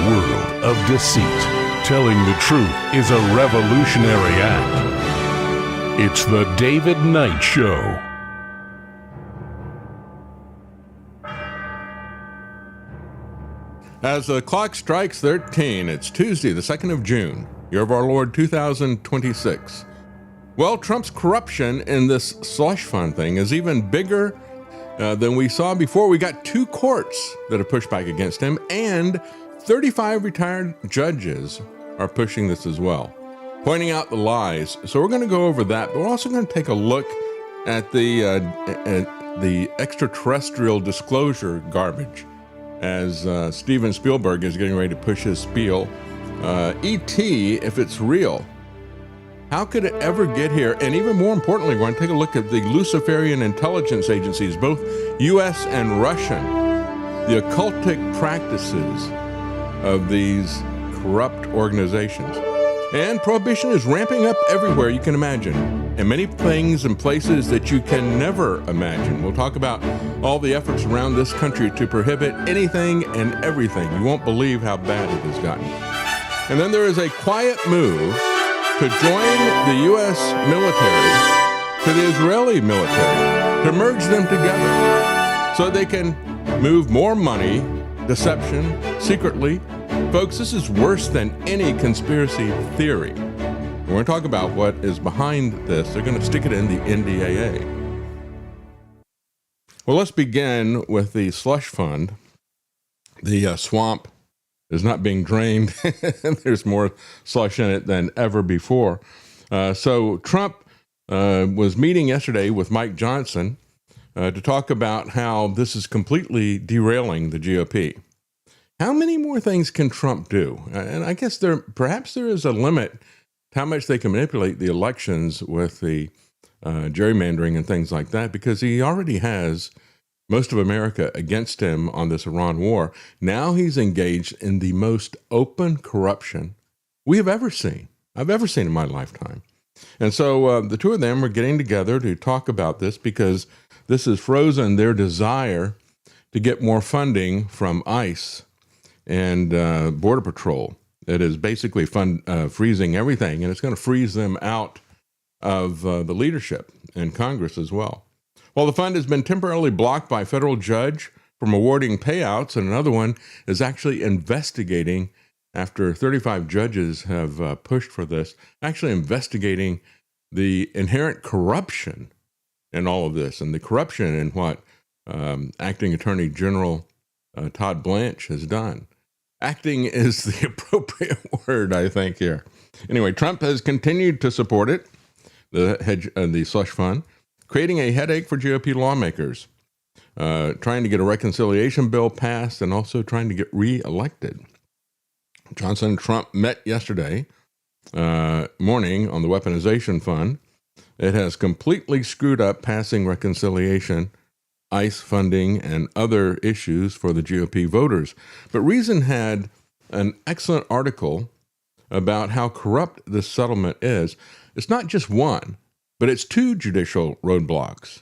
world of deceit, telling the truth is a revolutionary act. It's the David Knight Show. As the clock strikes 13, it's Tuesday, the 2nd of June, year of our Lord 2026. Well, Trump's corruption in this slush fund thing is even bigger than we saw before. We got 2 courts that have pushed back against him, and 35 retired judges are pushing this as well, pointing out the lies. So we're going to go over that, but we're also going to take a look at the extraterrestrial disclosure garbage as Steven Spielberg is getting ready to push his spiel. E.T., if it's real, how could it ever get here? And even more importantly, we're going to take a look at the Luciferian intelligence agencies, both U.S. and Russian, the occultic practices of these corrupt organizations. And prohibition is ramping up everywhere you can imagine, and many things and places that you can never imagine. We'll talk about all the efforts around this country to prohibit anything and everything. You won't believe how bad it has gotten. And then there is a quiet move to join the U.S. military to the Israeli military, to merge them together so they can move more money, deception, secretly. Folks, this is worse than any conspiracy theory. We're going to talk about what is behind this. They're going to stick it in the NDAA. Well, let's begin with the slush fund. The swamp is not being drained. There's more slush in it than ever before. So Trump was meeting yesterday with Mike Johnson to talk about how this is completely derailing the GOP. How many more things can Trump do? And I guess perhaps there is a limit to how much they can manipulate the elections with the gerrymandering and things like that, because he already has most of America against him on this Iran war. Now he's engaged in the most open corruption we have ever seen, I've ever seen in my lifetime. And so the two of them are getting together to talk about this because this has frozen their desire to get more funding from ICE and Border Patrol. It is basically freezing everything, and it's going to freeze them out of the leadership in Congress as well. Well, the fund has been temporarily blocked by a federal judge from awarding payouts, and another one is actually investigating, after 35 judges have pushed for this, actually investigating the inherent corruption in all of this, and the corruption in what Acting Attorney General Todd Blanche has done. Acting is the appropriate word, I think, here. Anyway, Trump has continued to support it, the slush fund, creating a headache for GOP lawmakers, trying to get a reconciliation bill passed and also trying to get reelected. Johnson and Trump met yesterday morning on the weaponization fund. It has completely screwed up passing reconciliation, ICE funding, and other issues for the GOP voters. But Reason had an excellent article about how corrupt this settlement is. It's not just one, but it's 2 judicial roadblocks,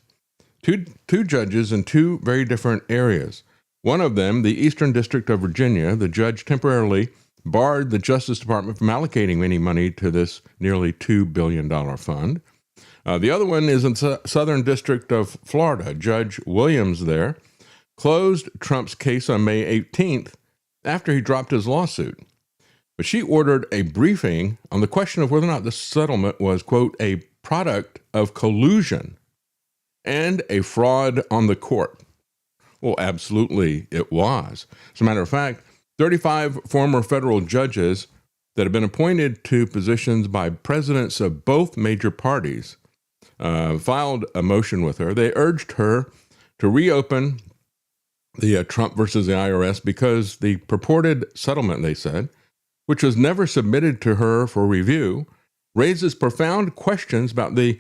two judges in 2 very different areas. One of them, the Eastern District of Virginia, the judge temporarily barred the Justice Department from allocating any money to this nearly $2 billion fund. The other one is in Southern District of Florida. Judge Williams there closed Trump's case on May 18th after he dropped his lawsuit. But she ordered a briefing on the question of whether or not the settlement was, quote, a product of collusion and a fraud on the court. Well, absolutely it was. As a matter of fact, 35 former federal judges that have been appointed to positions by presidents of both major parties filed a motion with her. They urged her to reopen the Trump versus the IRS because the purported settlement, they said, which was never submitted to her for review, raises profound questions about the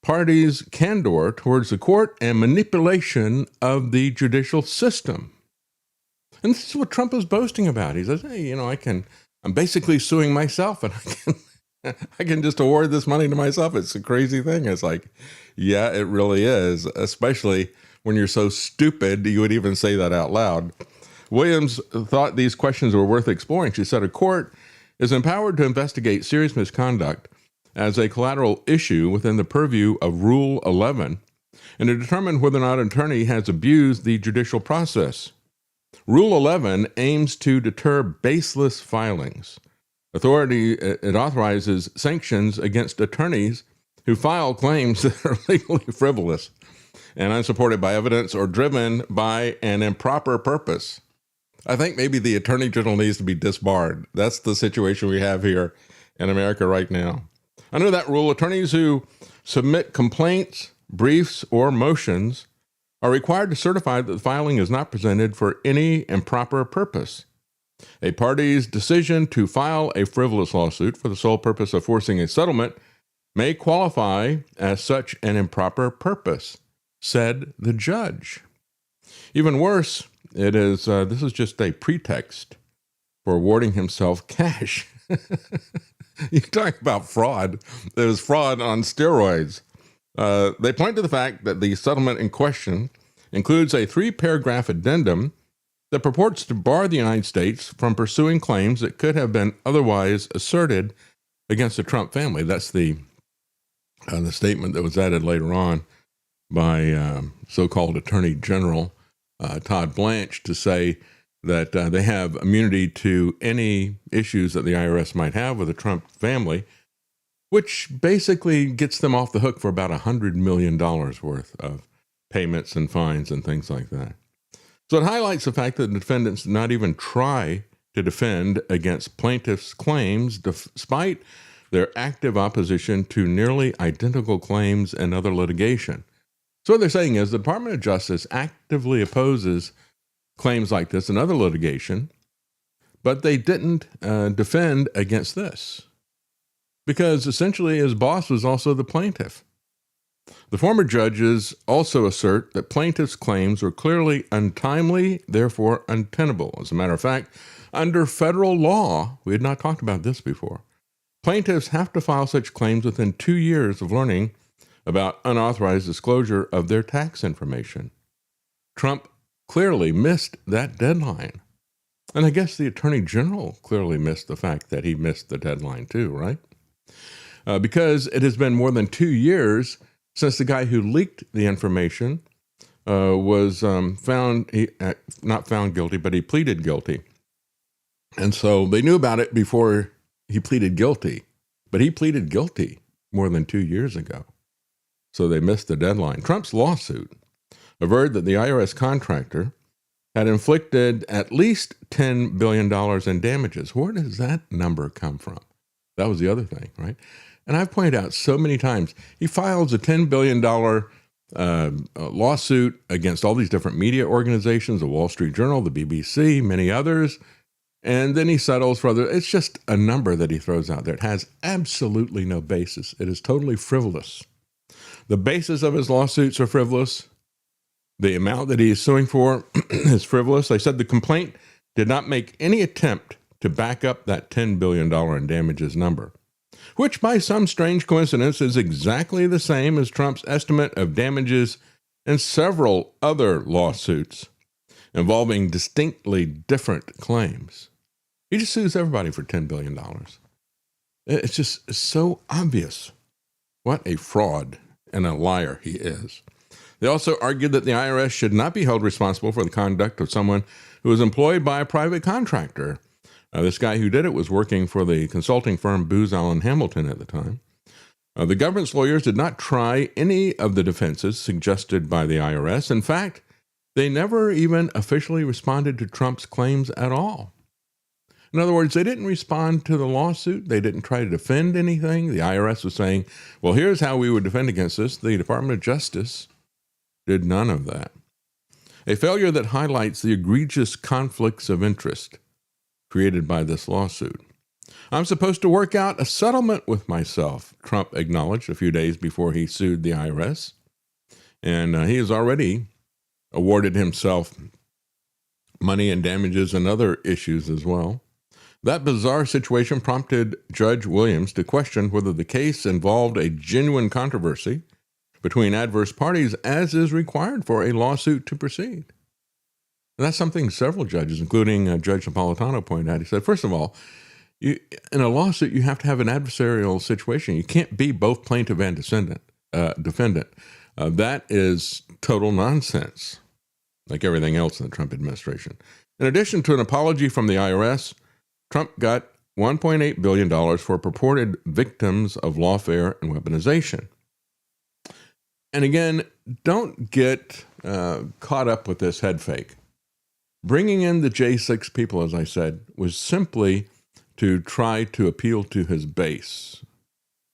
party's candor towards the court and manipulation of the judicial system. And this is what Trump is boasting about. He says, hey, I'm basically suing myself, and I can just award this money to myself. It's a crazy thing. It's like, yeah, it really is, especially when you're so stupid you would even say that out loud. Williams thought these questions were worth exploring. She said a court is empowered to investigate serious misconduct as a collateral issue within the purview of Rule 11 and to determine whether or not an attorney has abused the judicial process. Rule 11 aims to deter baseless filings. It authorizes sanctions against attorneys who file claims that are legally frivolous and unsupported by evidence or driven by an improper purpose. I think maybe the Attorney General needs to be disbarred. That's the situation we have here in America right now. Under that rule, attorneys who submit complaints, briefs, or motions are required to certify that the filing is not presented for any improper purpose. A party's decision to file a frivolous lawsuit for the sole purpose of forcing a settlement may qualify as such an improper purpose, said the judge. Even worse, this is just a pretext for awarding himself cash. You talk about fraud. It was fraud on steroids. They point to the fact that the settlement in question includes a 3-paragraph addendum that purports to bar the United States from pursuing claims that could have been otherwise asserted against the Trump family. That's the statement that was added later on by so-called Attorney General Todd Blanche to say that they have immunity to any issues that the IRS might have with the Trump family, which basically gets them off the hook for about $100 million worth of payments and fines and things like that. So it highlights the fact that the defendants did not even try to defend against plaintiffs' claims, despite their active opposition to nearly identical claims and other litigation. So what they're saying is the Department of Justice actively opposes claims like this and other litigation, but they didn't defend against this because essentially his boss was also the plaintiff. The former judges also assert that plaintiffs' claims were clearly untimely, therefore untenable. As a matter of fact, under federal law, we had not talked about this before, plaintiffs have to file such claims within 2 years of learning about unauthorized disclosure of their tax information. Trump clearly missed that deadline. And I guess the Attorney General clearly missed the fact that he missed the deadline too, right? Because it has been more than 2 years since the guy who leaked the information was not found guilty, but he pleaded guilty. And so they knew about it before he pleaded guilty, but he pleaded guilty more than 2 years ago. So they missed the deadline. Trump's lawsuit averred that the IRS contractor had inflicted at least $10 billion in damages. Where does that number come from? That was the other thing, right? And I've pointed out so many times, he files a $10 billion lawsuit against all these different media organizations, the Wall Street Journal, the BBC, many others, and then he settles for other. It's just a number that he throws out there. It has absolutely no basis. It is totally frivolous. The basis of his lawsuits are frivolous. The amount that he is suing for is frivolous. They said the complaint did not make any attempt to back up that $10 billion in damages number, which by some strange coincidence is exactly the same as Trump's estimate of damages in several other lawsuits involving distinctly different claims. He just sues everybody for $10 billion. It's just so obvious what a fraud and a liar he is. They also argued that the IRS should not be held responsible for the conduct of someone who was employed by a private contractor. This guy who did it was working for the consulting firm Booz Allen Hamilton at the time. The government's lawyers did not try any of the defenses suggested by the IRS. In fact, they never even officially responded to Trump's claims at all. In other words, they didn't respond to the lawsuit. They didn't try to defend anything. The IRS was saying, well, here's how we would defend against this. The Department of Justice did none of that. A failure that highlights the egregious conflicts of interest created by this lawsuit. I'm supposed to work out a settlement with myself, Trump acknowledged a few days before he sued the IRS. And he has already awarded himself money and damages and other issues as well. That bizarre situation prompted Judge Williams to question whether the case involved a genuine controversy between adverse parties, as is required for a lawsuit to proceed. And that's something several judges, including Judge Napolitano, pointed out. He said, first of all, in a lawsuit, you have to have an adversarial situation. You can't be both plaintiff and defendant. That is total nonsense, like everything else in the Trump administration. In addition to an apology from the IRS, Trump got $1.8 billion for purported victims of lawfare and weaponization. And again, don't get caught up with this head fake. Bringing in the J6 people, as I said, was simply to try to appeal to his base,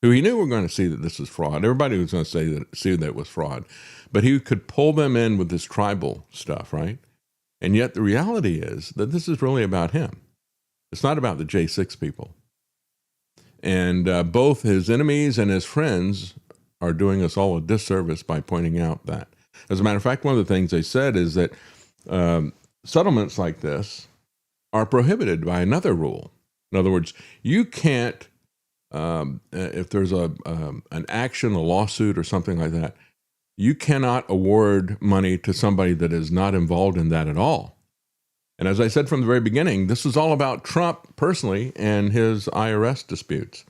who he knew were going to see that this was fraud. Everybody was going to see that it was fraud. But he could pull them in with this tribal stuff, right? And yet the reality is that this is really about him. It's not about the J6 people. And both his enemies and his friends are doing us all a disservice by pointing out that. As a matter of fact, one of the things they said is that settlements like this are prohibited by another rule. In other words, you can't, if there's an action, a lawsuit or something like that, you cannot award money to somebody that is not involved in that at all. And as I said from the very beginning, this is all about Trump personally and his IRS disputes.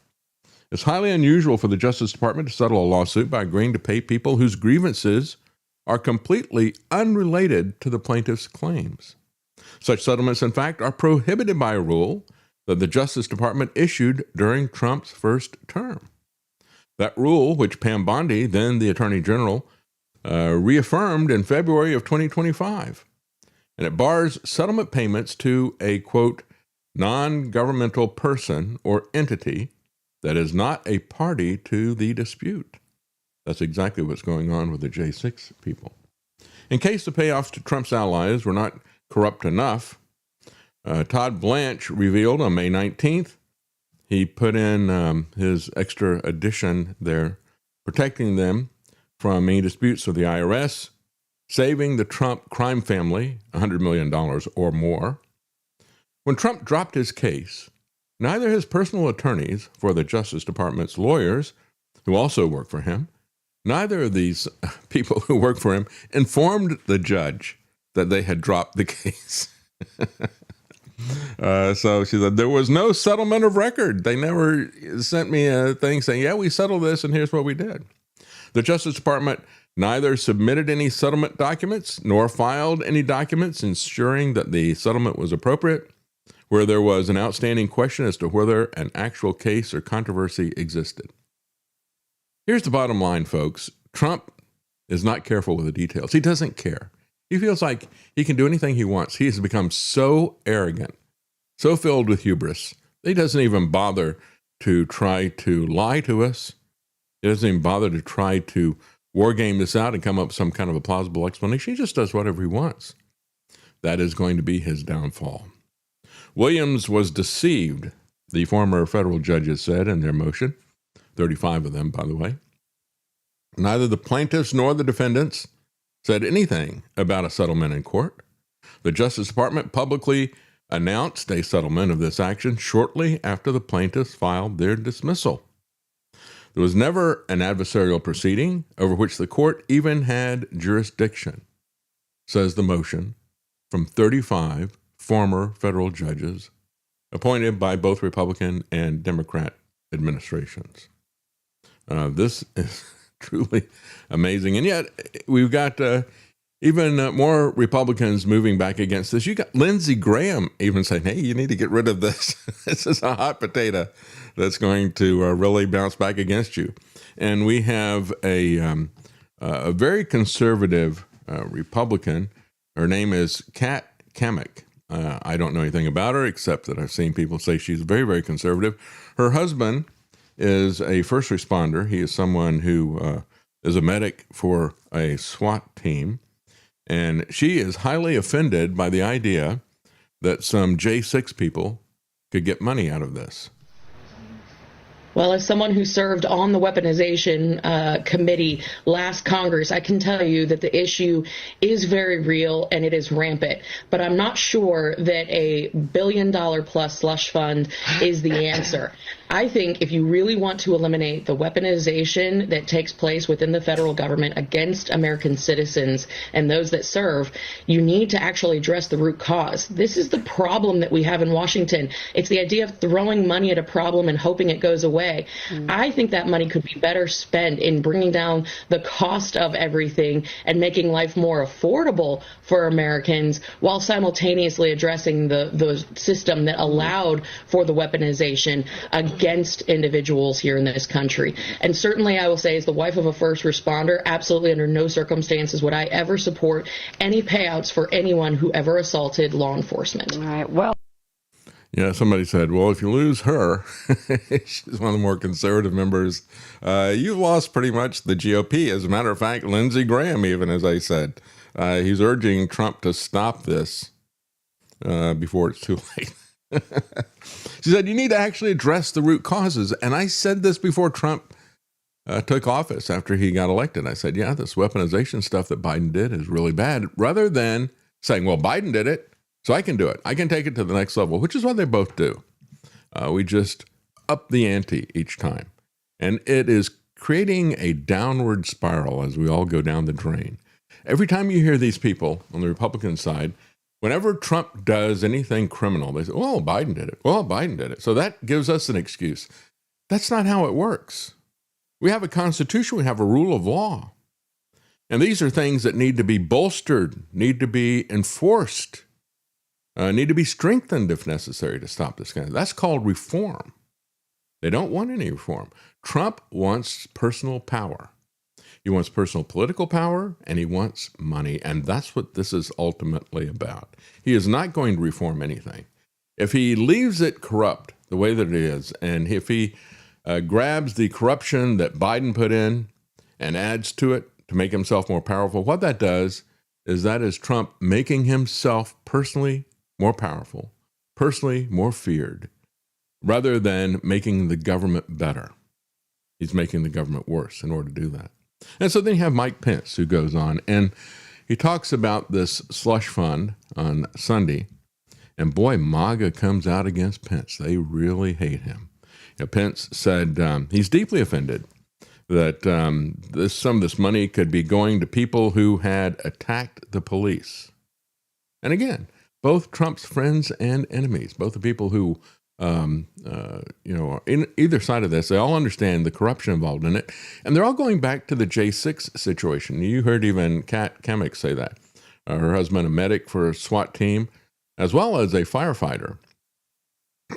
It's highly unusual for the Justice Department to settle a lawsuit by agreeing to pay people whose grievances are completely unrelated to the plaintiff's claims. Such settlements, in fact, are prohibited by a rule that the Justice Department issued during Trump's first term. That rule, which Pam Bondi, then the Attorney General, reaffirmed in February of 2025. And it bars settlement payments to a, quote, non-governmental person or entity that is not a party to the dispute. That's exactly what's going on with the J6 people. In case the payoffs to Trump's allies were not corrupt enough, Todd Blanche revealed on May 19th, he put in his extra addition there, protecting them from any disputes with the IRS, saving the Trump crime family $100 million or more. When Trump dropped his case, neither his personal attorneys for the Justice Department's lawyers, who also work for him, neither of these people who work for him informed the judge that they had dropped the case. So she said, there was no settlement of record. They never sent me a thing saying, yeah, we settled this and here's what we did. The Justice Department neither submitted any settlement documents nor filed any documents ensuring that the settlement was appropriate, where there was an outstanding question as to whether an actual case or controversy existed. Here's the bottom line, folks. Trump is not careful with the details. He doesn't care. He feels like he can do anything he wants. He has become so arrogant, so filled with hubris, that he doesn't even bother to try to lie to us. He doesn't even bother to try to war game this out and come up with some kind of a plausible explanation. He just does whatever he wants. That is going to be his downfall. Williams was deceived, the former federal judges said in their motion, 35 of them, by the way. Neither the plaintiffs nor the defendants said anything about a settlement in court. The Justice Department publicly announced a settlement of this action shortly after the plaintiffs filed their dismissal. There was never an adversarial proceeding over which the court even had jurisdiction, says the motion from 35 former federal judges appointed by both Republican and Democrat administrations. This is truly amazing. And yet we've got even more Republicans moving back against this. You got Lindsey Graham even saying, hey, you need to get rid of this. This is a hot potato that's going to really bounce back against you. And we have a very conservative Republican. Her name is Kat Kamek. I don't know anything about her except that I've seen people say she's very, very conservative. Her husband is a first responder. He is someone who is a medic for a SWAT team. And she is highly offended by the idea that some J6 people could get money out of this. Well, as someone who served on the weaponization committee last Congress, I can tell you that the issue is very real and it is rampant. But I'm not sure that a $1 billion+ slush fund is the answer. I think if you really want to eliminate the weaponization that takes place within the federal government against American citizens and those that serve, you need to actually address the root cause. This is the problem that we have in Washington. It's the idea of throwing money at a problem and hoping it goes away. I think that money could be better spent in bringing down the cost of everything and making life more affordable for Americans while simultaneously addressing the system that allowed for the weaponization against individuals here in this country. And certainly I will say, as the wife of a first responder, absolutely under no circumstances would I ever support any payouts for anyone who ever assaulted law enforcement. All right. Well, yeah, somebody said, well, if you lose her, she's one of the more conservative members, you've lost pretty much the GOP. As a matter of fact, Lindsey Graham, even as I said, he's urging Trump to stop this before it's too late. She said, you need to actually address the root causes. And I said this before Trump took office, after he got elected. I said, yeah, this weaponization stuff that Biden did is really bad, rather than saying, well, Biden did it, so I can do it. I can take it to the next level, which is what they both do. We just up the ante each time. And it is creating a downward spiral as we all go down the drain. Every time you hear these people on the Republican side, whenever Trump does anything criminal, they say, well, Biden did it. Well, Biden did it. So that gives us an excuse. That's not how it works. We have a constitution. We have a rule of law. And these are things that need to be bolstered, need to be enforced, need to be strengthened if necessary to stop this kind of. That's called reform. They don't want any reform. Trump wants personal power. He wants personal political power, and he wants money, and that's what this is ultimately about. He is not going to reform anything. If he leaves it corrupt the way that it is, and if he grabs the corruption that Biden put in and adds to it to make himself more powerful, what that does is that is Trump making himself personally more powerful, personally more feared, rather than making the government better. He's making the government worse in order to do that. And so then you have Mike Pence, who goes on and he talks about this slush fund on Sunday. And boy, MAGA comes out against Pence. They really hate him. You know, Pence said he's deeply offended that some of this money could be going to people who had attacked the police. And again, both Trump's friends and enemies, both the people who are in either side of this, they all understand the corruption involved in it. And they're all going back to the J6 situation. You heard even Kat Kemick say that. Her husband, a medic for a SWAT team, as well as a firefighter.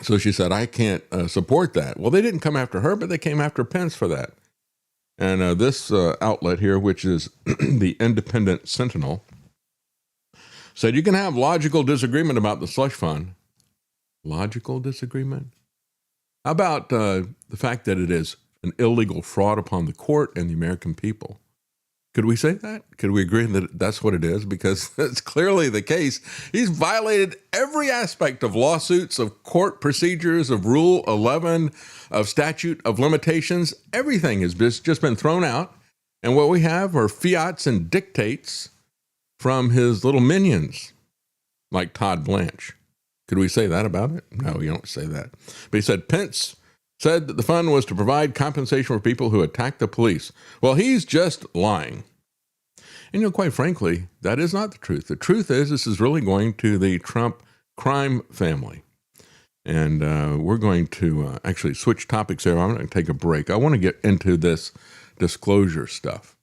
So she said, I can't support that. Well, they didn't come after her, but they came after Pence for that. And this outlet here, which is the Independent Sentinel, said you can have logical disagreement about the slush fund. Logical disagreement? How about the fact that it is an illegal fraud upon the court and the American people? Could we say that? Could we agree that that's what it is? Because it's clearly the case. He's violated every aspect of lawsuits, of court procedures, of Rule 11, of statute of limitations. Everything has just been thrown out. And what we have are fiats and dictates from his little minions, like Todd Blanche. Could we say that about it? No, you don't say that. But he said Pence said that the fund was to provide compensation for people who attacked the police. Well, he's just lying. And, quite frankly, that is not the truth. The truth is this is really going to the Trump crime family. And we're going to actually switch topics here. I'm going to take a break. I want to get into this disclosure stuff.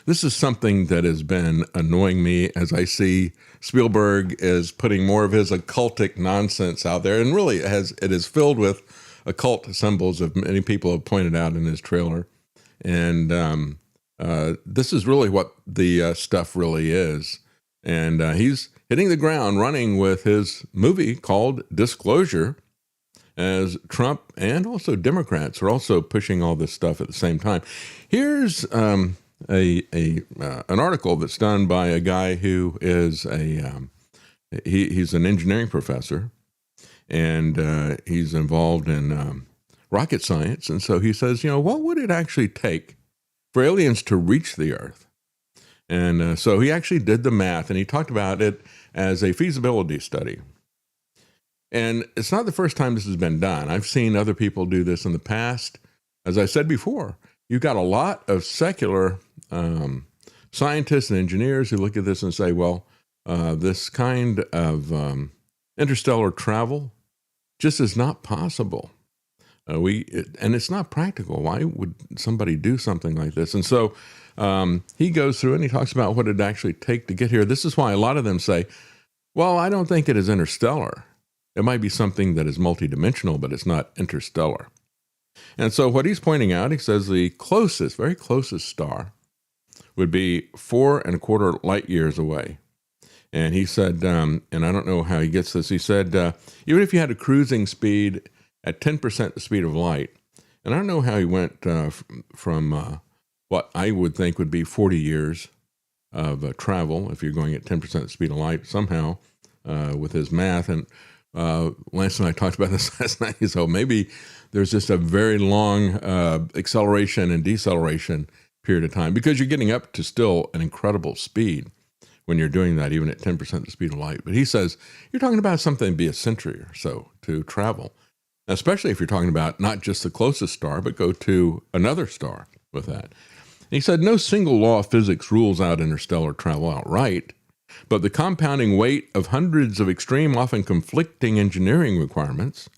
This is something that has been annoying me as I see Spielberg is putting more of his occultic nonsense out there. And really it is filled with occult symbols, as many people have pointed out in his trailer. And this is really what the stuff really is. And he's hitting the ground running with his movie called Disclosure, as Trump and also Democrats are also pushing all this stuff at the same time. Here's an article that's done by a guy who is he's an engineering professor, and he's involved in rocket science. And so he says, what would it actually take for aliens to reach the Earth? And so he actually did the math, and he talked about it as a feasibility study. And it's not the first time this has been done. I've seen other people do this in the past. As I said before, you've got a lot of secular scientists and engineers who look at this and say, well, this kind of interstellar travel just is not possible. And it's not practical. Why would somebody do something like this? And so he goes through and he talks about what it actually take to get here. This is why a lot of them say, well, I don't think it is interstellar. It might be something that is multidimensional, but it's not interstellar. And so what he's pointing out, he says the closest, very closest star would be 4.25 light years away. And he said, and I don't know how he gets this, he said, even if you had a cruising speed at 10% the speed of light, and I don't know how he went from what I would think would be 40 years of travel, if you're going at 10% the speed of light, somehow with his math. And Lance and I talked about this last night. So maybe there's just a very long acceleration and deceleration period of time, because you're getting up to still an incredible speed when you're doing that, even at 10% the speed of light. But he says you're talking about something to be a century or so to travel, especially if you're talking about not just the closest star, but go to another star with that. And he said no single law of physics rules out interstellar travel outright, but the compounding weight of hundreds of extreme, often conflicting engineering requirements,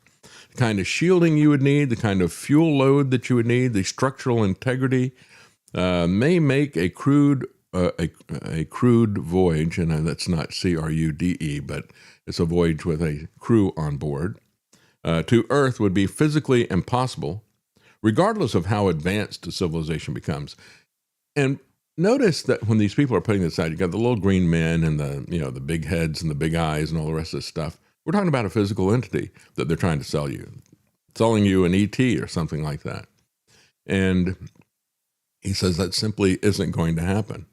the kind of shielding you would need, the kind of fuel load that you would need, the structural integrity, may make a crude voyage, and that's not CRUDE, but it's a voyage with a crew on board, to Earth would be physically impossible, regardless of how advanced a civilization becomes. And notice that when these people are putting this out, you got the little green men and the big heads and the big eyes and all the rest of this stuff. We're talking about a physical entity that they're trying to sell you, selling you an ET or something like that. And he says that simply isn't going to happen.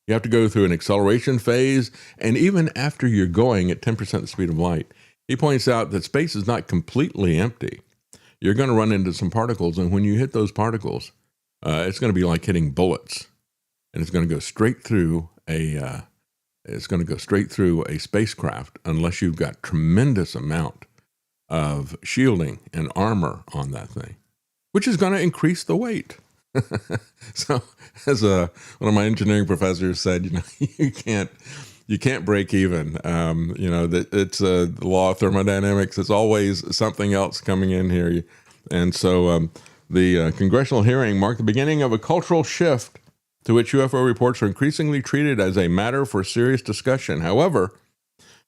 You have to go through an acceleration phase, and even after you're going at 10% the speed of light, he points out that space is not completely empty. You're going to run into some particles, and when you hit those particles, it's going to be like hitting bullets, and it's going to go straight through a spacecraft unless you've got tremendous amount of shielding and armor on that thing, which is going to increase the weight. So, as one of my engineering professors said, you can't break even. That it's the law of thermodynamics. It's always something else coming in here, and so the congressional hearing marked the beginning of a cultural shift to which UFO reports are increasingly treated as a matter for serious discussion. However,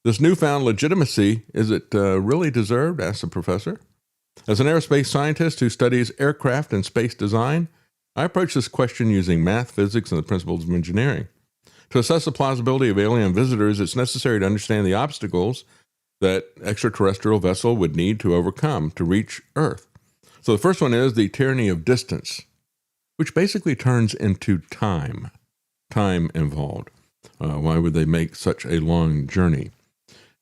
this newfound legitimacy, is it really deserved? Asked the professor. As an aerospace scientist who studies aircraft and space design, I approach this question using math, physics, and the principles of engineering. To assess the plausibility of alien visitors, it's necessary to understand the obstacles that extraterrestrial vessel would need to overcome to reach Earth. So the first one is the tyranny of distance, which basically turns into time involved. Why would they make such a long journey?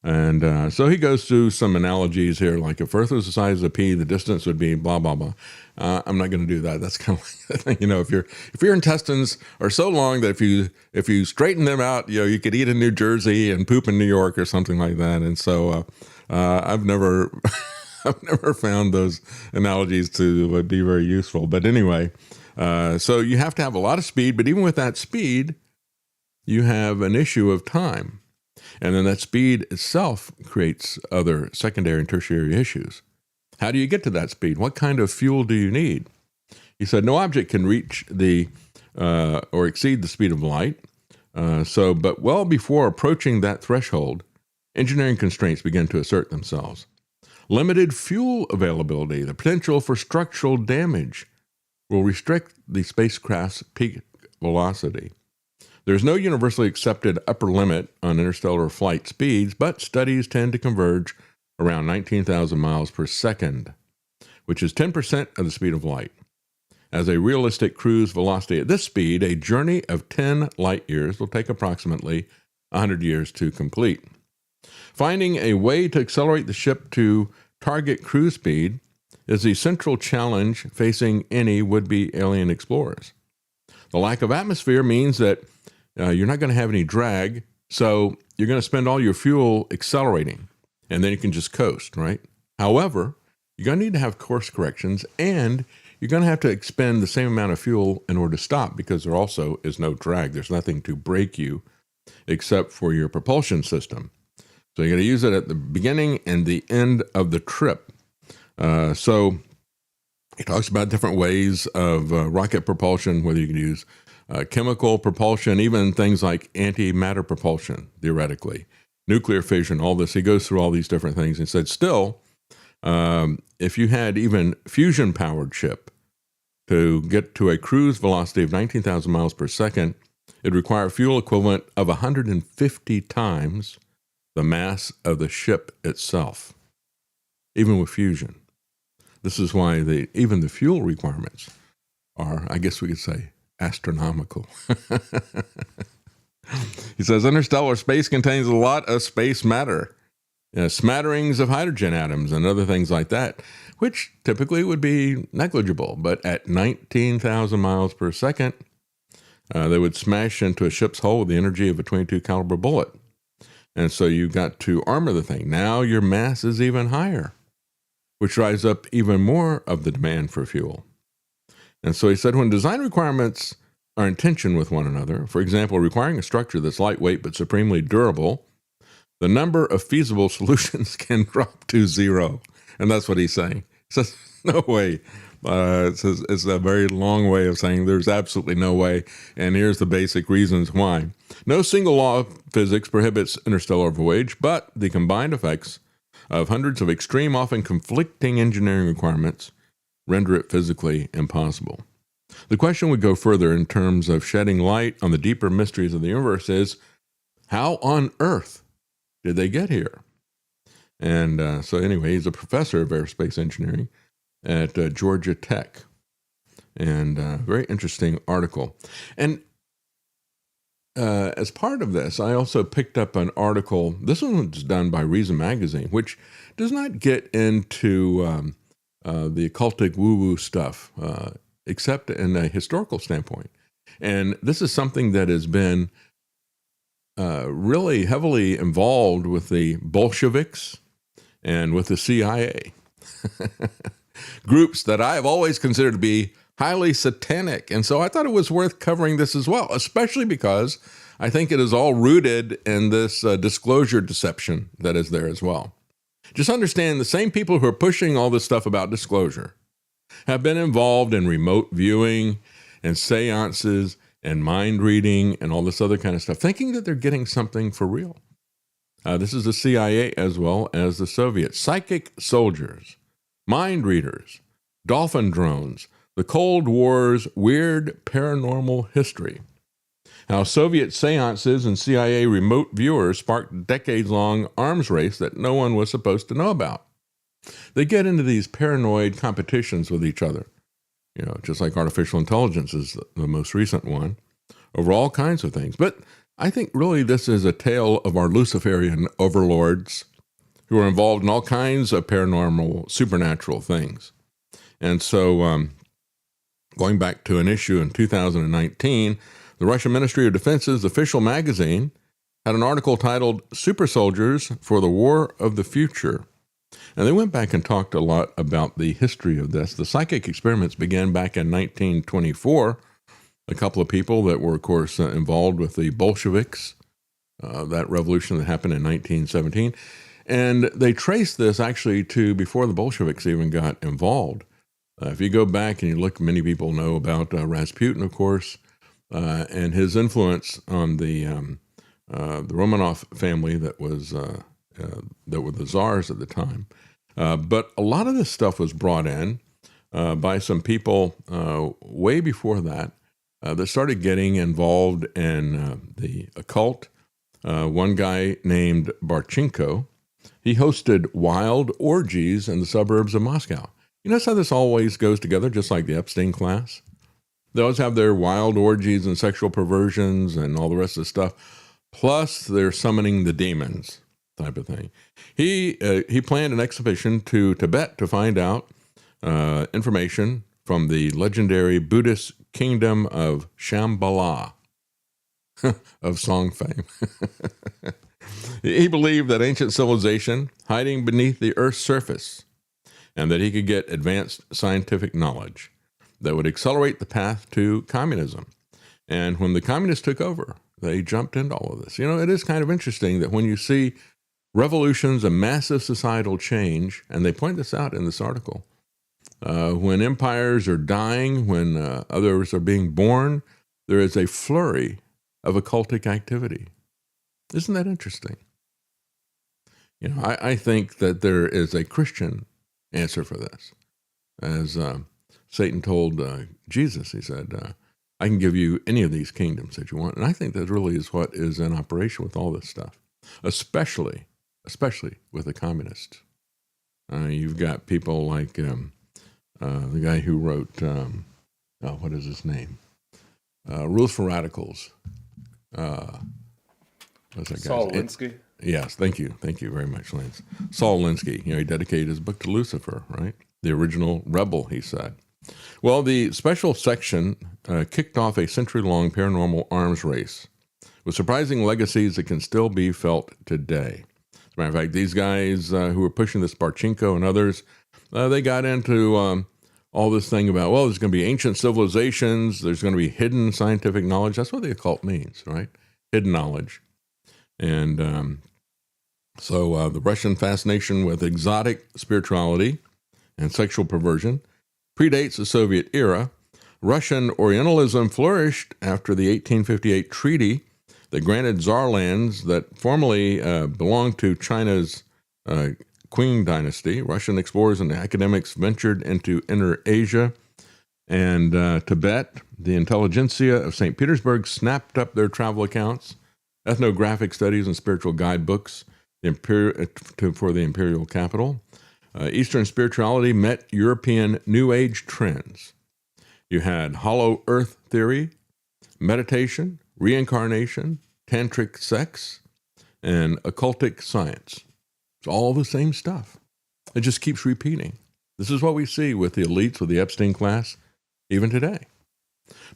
And so he goes through some analogies here, like if Earth was the size of a pea, the distance would be blah, blah, blah. I'm not going to do that. That's kind of like, if your intestines are so long that if you straighten them out, you could eat in New Jersey and poop in New York or something like that. And so I've never found those analogies to be very useful. But anyway, so you have to have a lot of speed, but even with that speed, you have an issue of time. And then that speed itself creates other secondary and tertiary issues. How do you get to that speed? What kind of fuel do you need? He said, no object can reach or exceed the speed of light. But well before approaching that threshold, engineering constraints begin to assert themselves. Limited fuel availability, the potential for structural damage, will restrict the spacecraft's peak velocity. There's no universally accepted upper limit on interstellar flight speeds, but studies tend to converge around 19,000 miles per second, which is 10% of the speed of light. As a realistic cruise velocity at this speed, a journey of 10 light years will take approximately 100 years to complete. Finding a way to accelerate the ship to target cruise speed is the central challenge facing any would-be alien explorers. The lack of atmosphere means that you're not going to have any drag, so you're going to spend all your fuel accelerating. and then you can just coast, right? However, you're going to need to have course corrections, and you're going to have to expend the same amount of fuel in order to stop, because there also is no drag. There's nothing to brake you except for your propulsion system. So you're going to use it at the beginning and the end of the trip. So he talks about different ways of rocket propulsion, whether you can use chemical propulsion, even things like antimatter propulsion, theoretically, nuclear fission, all this. He goes through all these different things and said, still, if you had even fusion-powered ship to get to a cruise velocity of 19,000 miles per second, it'd require fuel equivalent of 150 times the mass of the ship itself, even with fusion. This is why even the fuel requirements are, I guess we could say, astronomical. He says, interstellar space contains a lot of space matter, smatterings of hydrogen atoms and other things like that, which typically would be negligible. But at 19,000 miles per second, they would smash into a ship's hull with the energy of a .22 caliber bullet. And so you've got to armor the thing. Now your mass is even higher, which drives up even more of the demand for fuel. And so he said, when design requirements are in tension with one another, for example, requiring a structure that's lightweight but supremely durable, the number of feasible solutions can drop to zero. And that's what he's saying. He says, no way. It's a very long way of saying there's absolutely no way. And here's the basic reasons why. No single law of physics prohibits interstellar voyage, but the combined effects of hundreds of extreme, often conflicting engineering requirements render it physically impossible. The question would go further in terms of shedding light on the deeper mysteries of the universe is, how on earth did they get here? And so anyway, he's a professor of aerospace engineering at Georgia Tech. And very interesting article. And as part of this, I also picked up an article. This one was done by Reason Magazine, which does not get into the occultic woo-woo stuff, except in a historical standpoint. And this is something that has been really heavily involved with the Bolsheviks and with the CIA. Groups that I have always considered to be highly satanic. And so I thought it was worth covering this as well, especially because I think it is all rooted in this disclosure deception that is there as well. Just understand the same people who are pushing all this stuff about disclosure have been involved in remote viewing and seances and mind reading and all this other kind of stuff, thinking that they're getting something for real. This is the CIA as well as the Soviets. Psychic soldiers, mind readers, dolphin drones, the Cold War's weird paranormal history. How Soviet seances and CIA remote viewers sparked decades-long arms race that no one was supposed to know about. They get into these paranoid competitions with each other, just like artificial intelligence is the most recent one, over all kinds of things. But I think really this is a tale of our Luciferian overlords who are involved in all kinds of paranormal, supernatural things. And so going back to an issue in 2019, the Russian Ministry of Defense's official magazine had an article titled Super Soldiers for the War of the Future. And they went back and talked a lot about the history of this. The psychic experiments began back in 1924. A couple of people that were, of course, involved with the Bolsheviks, that revolution that happened in 1917. And they traced this actually to before the Bolsheviks even got involved. If you go back and you look, many people know about Rasputin, of course, and his influence on the Romanov family that were the czars at the time. But a lot of this stuff was brought in by some people way before that that started getting involved in the occult. One guy named Barchenko, he hosted wild orgies in the suburbs of Moscow. You notice how this always goes together, just like the Epstein class? They always have their wild orgies and sexual perversions and all the rest of the stuff. Plus, they're summoning the demons type of thing. He planned an expedition to Tibet to find out information from the legendary Buddhist kingdom of Shambhala of song fame. He believed that ancient civilization hiding beneath the Earth's surface, and that he could get advanced scientific knowledge that would accelerate the path to communism. And when the communists took over, they jumped into all of this. You know, it is kind of interesting that when you see revolutions and massive societal change, and they point this out in this article, when empires are dying, when others are being born, there is a flurry of occultic activity. Isn't that interesting? You know, I think that there is a Christian answer for this. As Satan told Jesus, he said, I can give you any of these kingdoms that you want. And I think that really is what is in operation with all this stuff, especially with the communists. You've got people like the guy who wrote, what is his name? Rules for Radicals. What's that Saul Alinsky? Yes, thank you. Thank you very much, Lance. Saul Alinsky, you know, he dedicated his book to Lucifer, right? The original rebel, he said. Well, the special section kicked off a century-long paranormal arms race with surprising legacies that can still be felt today. As a matter of fact, these guys who were pushing this Barchenko and others, they got into all this thing about, well, there's going to be ancient civilizations, there's going to be hidden scientific knowledge. That's what the occult means, right? Hidden knowledge. And so the Russian fascination with exotic spirituality and sexual perversion predates the Soviet era. Russian Orientalism flourished after the 1858 treaty that granted Tsar lands that formerly belonged to China's Qing dynasty. Russian explorers and academics ventured into Inner Asia and Tibet. The intelligentsia of St. Petersburg snapped up their travel accounts, ethnographic studies, and spiritual guidebooks for the imperial capital. Eastern spirituality met European New Age trends. You had hollow earth theory, meditation, reincarnation, tantric sex, and occultic science. It's all the same stuff. It just keeps repeating. This is what we see with the elites, with the Epstein class, even today.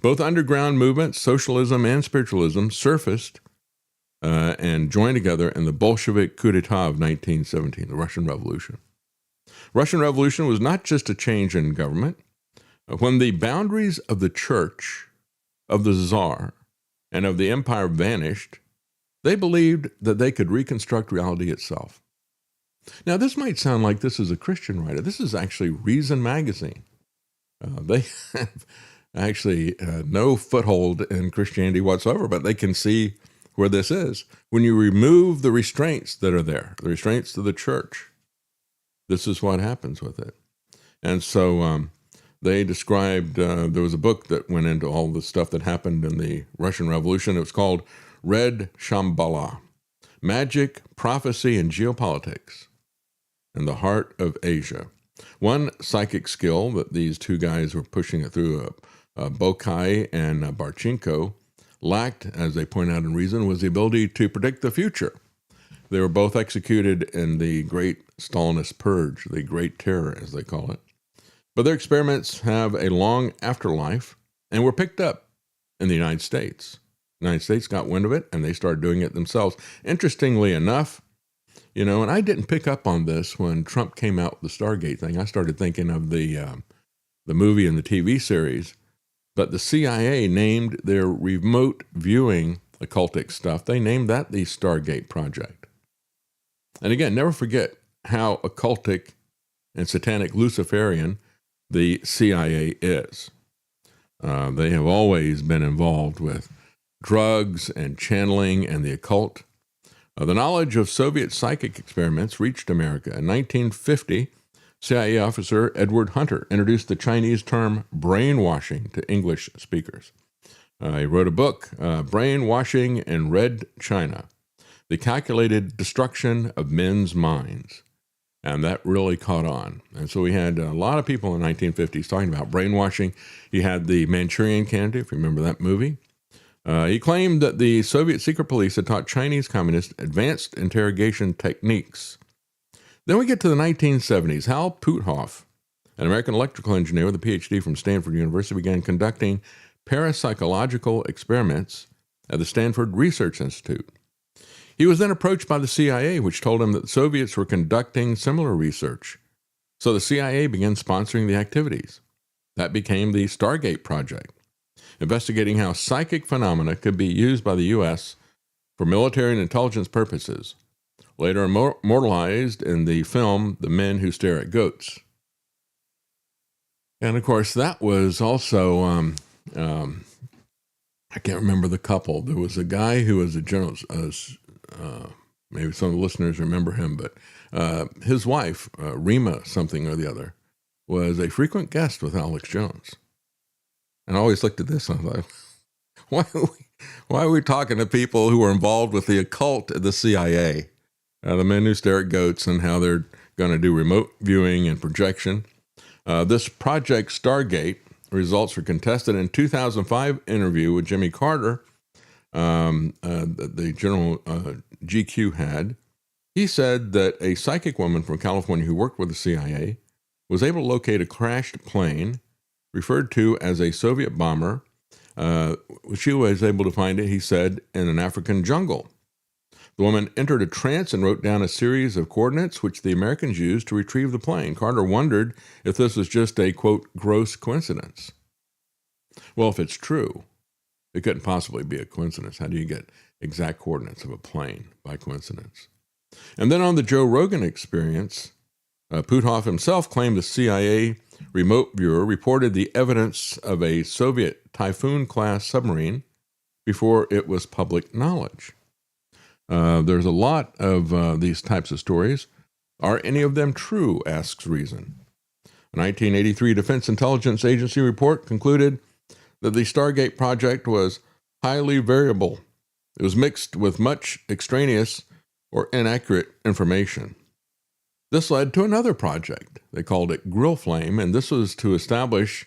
Both underground movements, socialism and spiritualism, surfaced and joined together in the Bolshevik coup d'etat of 1917, the Russian Revolution. Russian Revolution was not just a change in government. When the boundaries of the church, of the Tsar, and of the empire vanished, they believed that they could reconstruct reality itself. Now, this might sound like this is a Christian writer. This is actually Reason Magazine. They have actually no foothold in Christianity whatsoever, but they can see where this is. When you remove the restraints that are there, the restraints to the church, this is what happens with it. And so they described, there was a book that went into all the stuff that happened in the Russian Revolution. It was called Red Shambhala, Magic, Prophecy, and Geopolitics in the Heart of Asia. One psychic skill that these two guys were pushing it through, Bokai and Barchenko, lacked, as they point out in Reason, was the ability to predict the future. They were both executed in the Great Stalinist Purge, the Great Terror, as they call it. But their experiments have a long afterlife and were picked up in the United States. The United States got wind of it, and they started doing it themselves. Interestingly enough, you know, and I didn't pick up on this when Trump came out with the Stargate thing. I started thinking of the movie and the TV series. But the CIA named their remote viewing occultic stuff, they named that the Stargate Project. And again, never forget how occultic and satanic Luciferian the CIA is. They have always been involved with drugs and channeling and the occult. The knowledge of Soviet psychic experiments reached America. In 1950, CIA officer Edward Hunter introduced the Chinese term brainwashing to English speakers. He wrote a book, Brainwashing in Red China, The Calculated Destruction of Men's Minds. And that really caught on. And so we had a lot of people in the 1950s talking about brainwashing. You had the Manchurian Candidate, if you remember that movie. He claimed that the Soviet secret police had taught Chinese communists advanced interrogation techniques. Then we get to the 1970s. Hal Puthoff, an American electrical engineer with a PhD from Stanford University, began conducting parapsychological experiments at the Stanford Research Institute. He was then approached by the CIA, which told him that the Soviets were conducting similar research. So the CIA began sponsoring the activities. That became the Stargate project, investigating how psychic phenomena could be used by the U.S. for military and intelligence purposes, later immortalized in the film The Men Who Stare at Goats. And of course, that was also, I can't remember the couple. There was a guy who was a general, maybe some of the listeners remember him, but his wife, Rima something or the other, was a frequent guest with Alex Jones. And I always looked at this and I thought, why are we talking to people who are involved with the occult at the CIA? The Men Who Stare at Goats, and how they're going to do remote viewing and projection. This project, Stargate, results were contested in 2005 interview with Jimmy Carter, the General GQ had. He said that a psychic woman from California who worked with the CIA was able to locate a crashed plane referred to as a Soviet bomber. She was able to find it, he said, in an African jungle. The woman entered a trance and wrote down a series of coordinates which the Americans used to retrieve the plane. Carter wondered if this was just a, quote, gross coincidence. Well, if it's true, it couldn't possibly be a coincidence. How do you get exact coordinates of a plane by coincidence? And then on the Joe Rogan Experience, Puthoff himself claimed the CIA remote viewer reported the evidence of a Soviet Typhoon-class submarine before it was public knowledge. There's a lot of these types of stories. Are any of them true, asks Reason. A 1983 Defense Intelligence Agency report concluded that the Stargate project was highly variable. It was mixed with much extraneous or inaccurate information. This led to another project. They called it Grill Flame, and this was to establish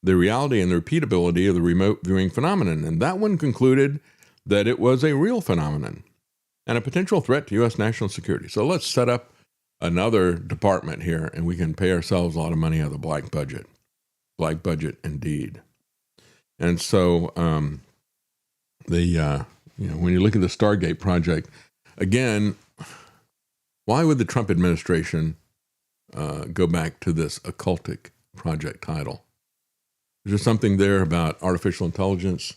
the reality and the repeatability of the remote viewing phenomenon. And that one concluded that it was a real phenomenon and a potential threat to U.S. national security. So let's set up another department here, and we can pay ourselves a lot of money out of the black budget. Black budget, indeed. And so, when you look at the Stargate project, again, why would the Trump administration go back to this occultic project title? Is there something there about artificial intelligence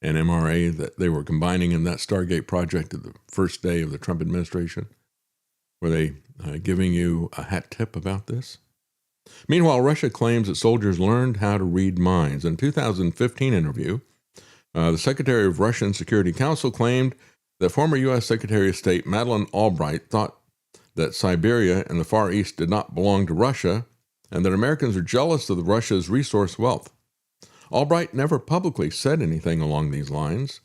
and MRA that they were combining in that Stargate project at the first day of the Trump administration? Were they giving you a hat tip about this? Meanwhile, Russia claims that soldiers learned how to read minds. In a 2015 interview, the Secretary of Russian Security Council claimed that former U.S. Secretary of State Madeleine Albright thought that Siberia and the Far East did not belong to Russia, and that Americans are jealous of Russia's resource wealth. Albright never publicly said anything along these lines.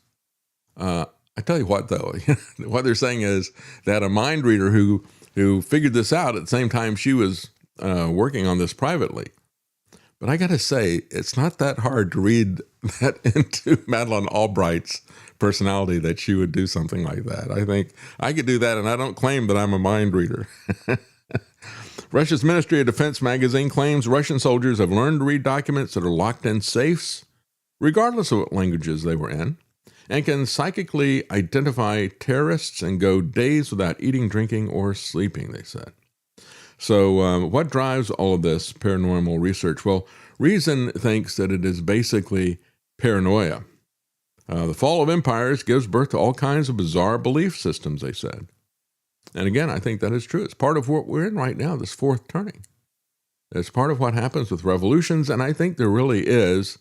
I tell you what, though, what they're saying is that a mind reader who figured this out at the same time she was working on this privately. But I got to say, it's not that hard to read that into Madeleine Albright's personality that she would do something like that. I think I could do that, and I don't claim that I'm a mind reader. Russia's Ministry of Defense magazine claims Russian soldiers have learned to read documents that are locked in safes, regardless of what languages they were in, and can psychically identify terrorists and go days without eating, drinking, or sleeping, they said. So what drives all of this paranormal research? Well, Reason thinks that it is basically paranoia. The fall of empires gives birth to all kinds of bizarre belief systems, they said. And again, I think that is true. It's part of what we're in right now, this fourth turning. It's part of what happens with revolutions, and I think there really is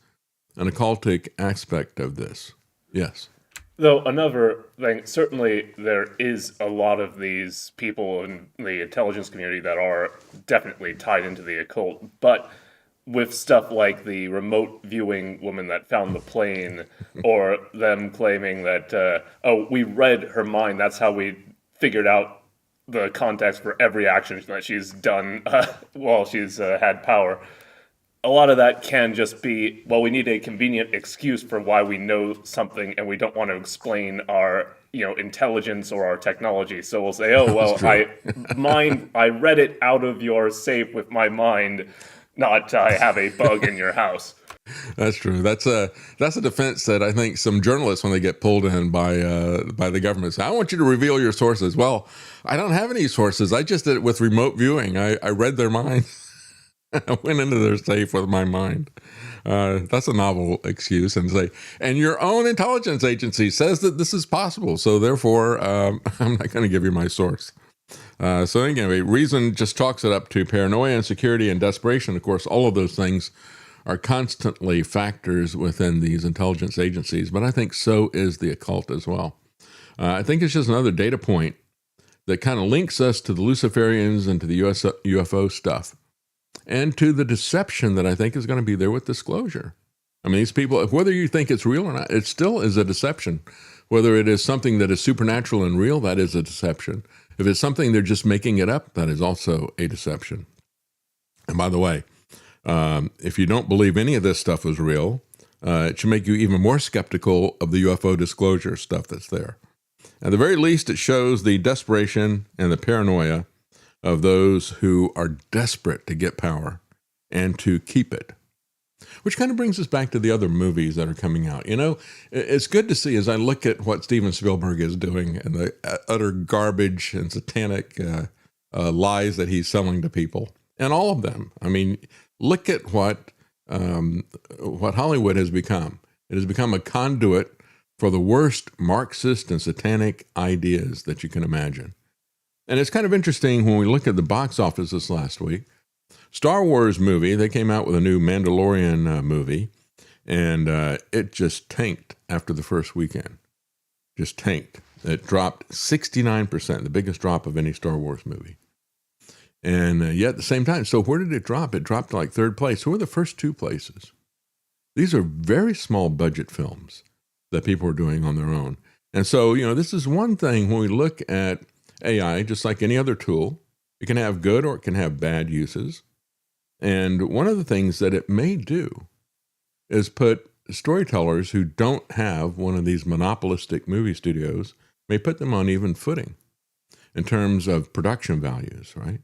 an occultic aspect of this. Yes. Though another thing, certainly there is a lot of these people in the intelligence community that are definitely tied into the occult, but with stuff like the remote viewing woman that found the plane, or them claiming that, we read her mind, that's how we figured out the context for every action that she's done while she's had power. A lot of that can just be, well, we need a convenient excuse for why we know something and we don't want to explain our, intelligence or our technology. So we'll say, oh, well, I read it out of your safe with my mind, not I have a bug in your house. That's true. That's a defense that I think some journalists, when they get pulled in by the government, say, "I want you to reveal your sources." Well, I don't have any sources. I just did it with remote viewing. I read their minds. I went into their safe with my mind. That's a novel excuse, and say, and your own intelligence agency says that this is possible. So therefore, I'm not going to give you my source. So anyway, reason just chalks it up to paranoia, insecurity, and desperation. Of course, all of those things are constantly factors within these intelligence agencies, but I think so is the occult as well. I think it's just another data point that kind of links us to the Luciferians and to the UFO stuff, and to the deception that I think is going to be there with disclosure. I mean, these people, whether you think it's real or not, it still is a deception. Whether it is something that is supernatural and real, that is a deception. If it's something they're just making it up, that is also a deception. And by the way, if you don't believe any of this stuff is real, it should make you even more skeptical of the UFO disclosure stuff that's there. At the very least, it shows the desperation and the paranoia of those who are desperate to get power and to keep it. Which kind of brings us back to the other movies that are coming out. You know, it's good to see as I look at what Steven Spielberg is doing and the utter garbage and satanic lies that he's selling to people. And all of them. I mean, look at what Hollywood has become. It has become a conduit for the worst Marxist and satanic ideas that you can imagine. And it's kind of interesting when we look at the box office this last week. Star Wars movie, they came out with a new Mandalorian movie, and it just tanked after the first weekend. Just tanked. It dropped 69%, the biggest drop of any Star Wars movie. And yet at the same time, so where did it drop? It dropped to like third place. Who were the first two places? These are very small budget films that people are doing on their own. And so, you know, this is one thing when we look at AI, just like any other tool, it can have good or it can have bad uses. And one of the things that it may do is put storytellers who don't have one of these monopolistic movie studios, may put them on even footing in terms of production values, right?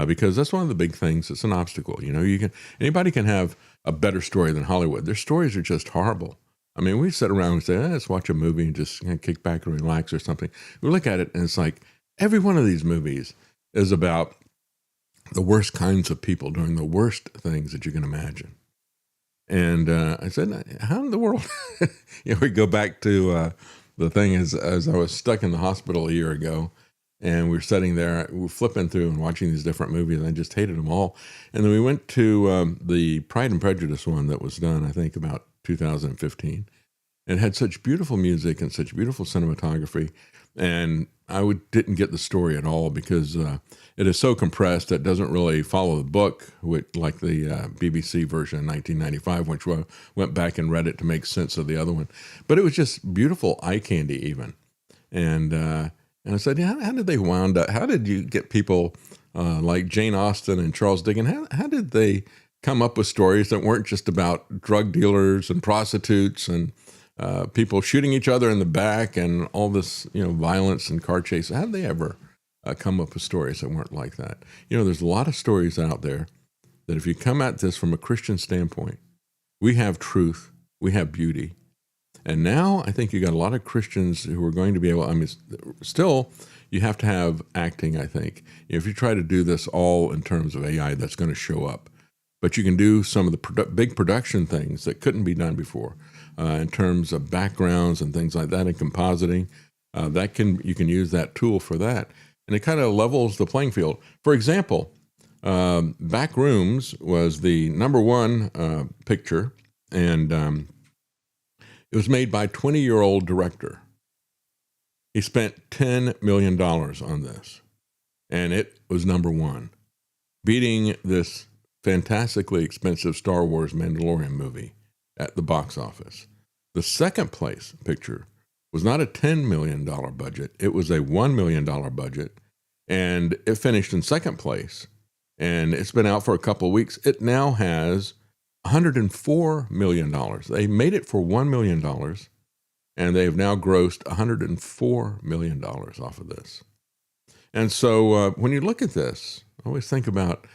Because that's one of the big things. It's an obstacle. You know, anybody can have a better story than Hollywood. Their stories are just horrible. I mean, we sit around and say, let's watch a movie and just kick back and relax or something. We look at it and it's like every one of these movies is about the worst kinds of people doing the worst things that you can imagine. And I said, how in the world? You know, we go back to the thing as I was stuck in the hospital a year ago, and we were sitting there, we were flipping through and watching these different movies, and I just hated them all. And then we went to the Pride and Prejudice one that was done, I think, about 2015. It had such beautiful music and such beautiful cinematography. And I didn't get the story at all because it is so compressed that it doesn't really follow the book, like the BBC version in 1995, which I went back and read it to make sense of the other one. But it was just beautiful eye candy even. And I said, yeah, how did they wound up? How did you get people like Jane Austen and Charles Dickens? How did they come up with stories that weren't just about drug dealers and prostitutes and people shooting each other in the back and all this, you know, violence and car chases? How did they ever come up with stories that weren't like that? You know, there's a lot of stories out there that if you come at this from a Christian standpoint, we have truth, we have beauty. And now I think you got a lot of Christians who are going to be able, I mean, still, you have to have acting, I think. If you try to do this all in terms of AI, that's going to show up. But you can do some of the big production things that couldn't be done before in terms of backgrounds and things like that and compositing. You can use that tool for that. And it kind of levels the playing field. For example, Back Rooms was the number one picture, and it was made by a 20-year-old director. He spent $10 million on this, and it was number one, beating this fantastically expensive Star Wars Mandalorian movie at the box office. The second place picture was not a $10 million budget. It was a $1 million budget, and it finished in second place, and it's been out for a couple of weeks. It now has $104 million. They made it for $1 million, and they have now grossed $104 million off of this. And so when you look at this, I always think about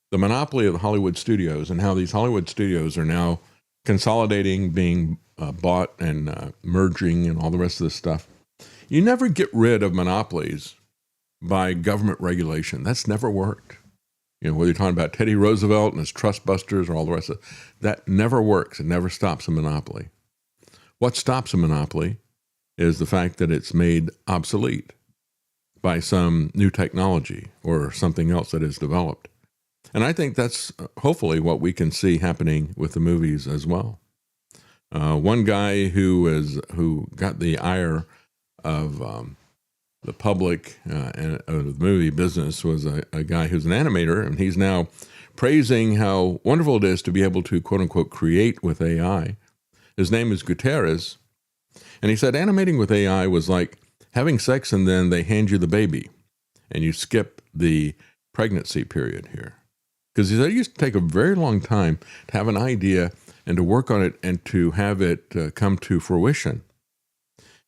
the monopoly of the Hollywood studios and how these Hollywood studios are now consolidating, being bought and merging and all the rest of this stuff. You never get rid of monopolies by government regulation. That's never worked. Whether you're talking about Teddy Roosevelt and his trust busters or all the rest of it, that never works. It never stops a monopoly. What stops a monopoly is the fact that it's made obsolete by some new technology or something else that is developed. And I think that's hopefully what we can see happening with the movies as well. One guy who got the ire of the public and of the movie business was a guy who's an animator, and he's now praising how wonderful it is to be able to, quote unquote, create with AI. His name is Gutierrez, and he said animating with AI was like having sex and then they hand you the baby, and you skip the pregnancy period here. Because he said it used to take a very long time to have an idea and to work on it and to have it come to fruition.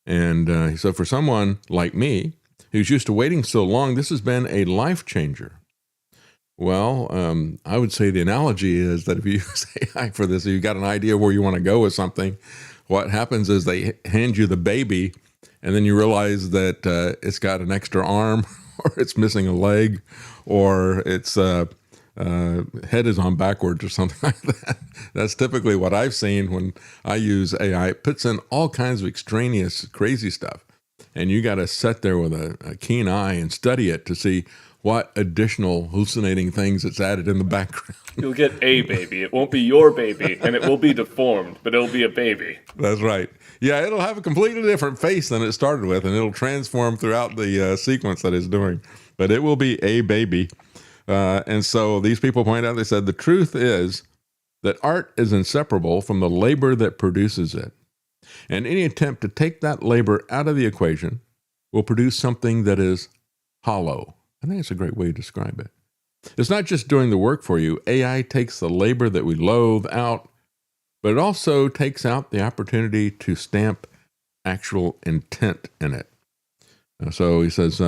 And he said, for someone like me, who's used to waiting so long, this has been a life changer. Well, I would say the analogy is that if you use AI for this, if you've got an idea where you want to go with something, what happens is they hand you the baby, and then you realize that it's got an extra arm, or it's missing a leg, or its head is on backwards or something like that. That's typically what I've seen when I use AI. It puts in all kinds of extraneous, crazy stuff. And you got to sit there with a keen eye and study it to see what additional hallucinating things it's added in the background. You'll get a baby. It won't be your baby, and it will be deformed, but it'll be a baby. That's right. Yeah, it'll have a completely different face than it started with, and it'll transform throughout the sequence that it's doing. But it will be a baby. And so these people point out, they said, the truth is that art is inseparable from the labor that produces it. And any attempt to take that labor out of the equation will produce something that is hollow. I think it's a great way to describe it. It's not just doing the work for you. AI takes the labor that we loathe out, but it also takes out the opportunity to stamp actual intent in it. So he says,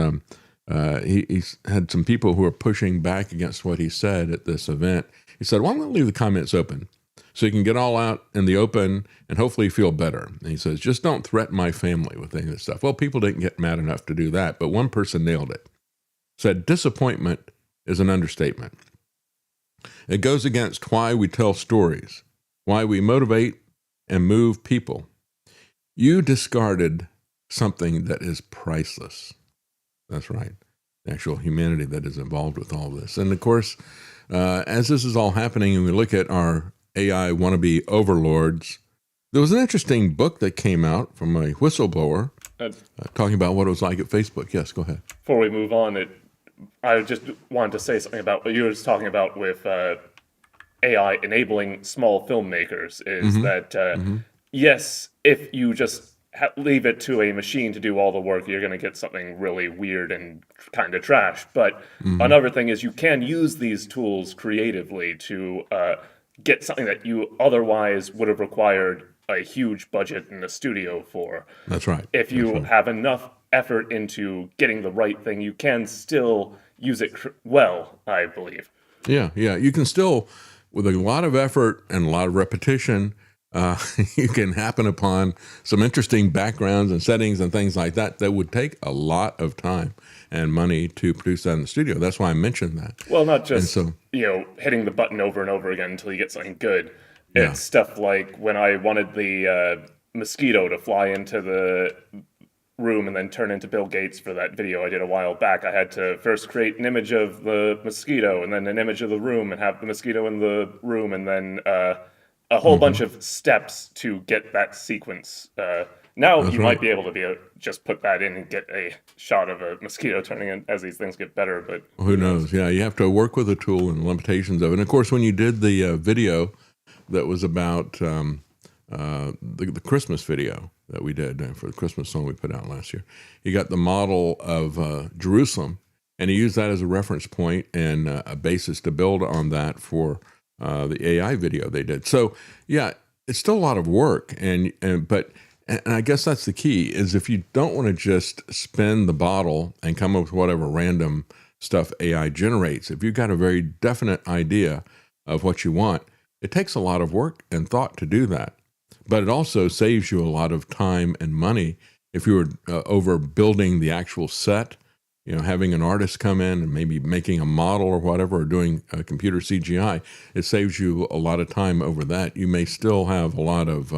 he's had some people who are pushing back against what he said at this event. He said, well, I'm going to leave the comments open so you can get all out in the open and hopefully feel better. And he says, just don't threaten my family with any of this stuff. Well, people didn't get mad enough to do that, but one person nailed it. Said, disappointment is an understatement. It goes against why we tell stories, why we motivate and move people. You discarded something that is priceless. That's right. The actual humanity that is involved with all this. And of course, as this is all happening and we look at our AI wannabe overlords, there was an interesting book that came out from a whistleblower talking about what it was like at Facebook. Yes, go ahead. Before we move on, I just wanted to say something about what you were talking about with AI enabling small filmmakers is that, yes, if you just leave it to a machine to do all the work, you're going to get something really weird and kind of trash. But another thing is you can use these tools creatively to get something that you otherwise would have required a huge budget in the studio for. That's right. If you have enough effort into getting the right thing, you can still use it well, I believe. Yeah. You can still, with a lot of effort and a lot of repetition, you can happen upon some interesting backgrounds and settings and things like that that would take a lot of time and money to produce that in the studio. That's why I mentioned that. Well, not just hitting the button over and over again until you get something good. It's stuff like when I wanted the mosquito to fly into the room and then turn into Bill Gates for that video I did a while back. I had to first create an image of the mosquito and then an image of the room and have the mosquito in the room and then a whole bunch of steps to get that sequence. Now That's you might be able to just put that in and get a shot of a mosquito turning in as these things get better. But who knows? Yeah, you have to work with the tool and the limitations of it. And of course, when you did the video that was about the Christmas video that we did for the Christmas song we put out last year, he got the model of Jerusalem, and he used that as a reference point and a basis to build on that for the AI video they did. So yeah, it's still a lot of work, but I guess that's the key, is if you don't want to just spin the bottle and come up with whatever random stuff AI generates, if you've got a very definite idea of what you want, It takes a lot of work and thought to do that, but it also saves you a lot of time and money if you were over building the actual set, having an artist come in and maybe making a model or whatever, or doing a computer CGI. It saves you a lot of time over that. You may still have a lot of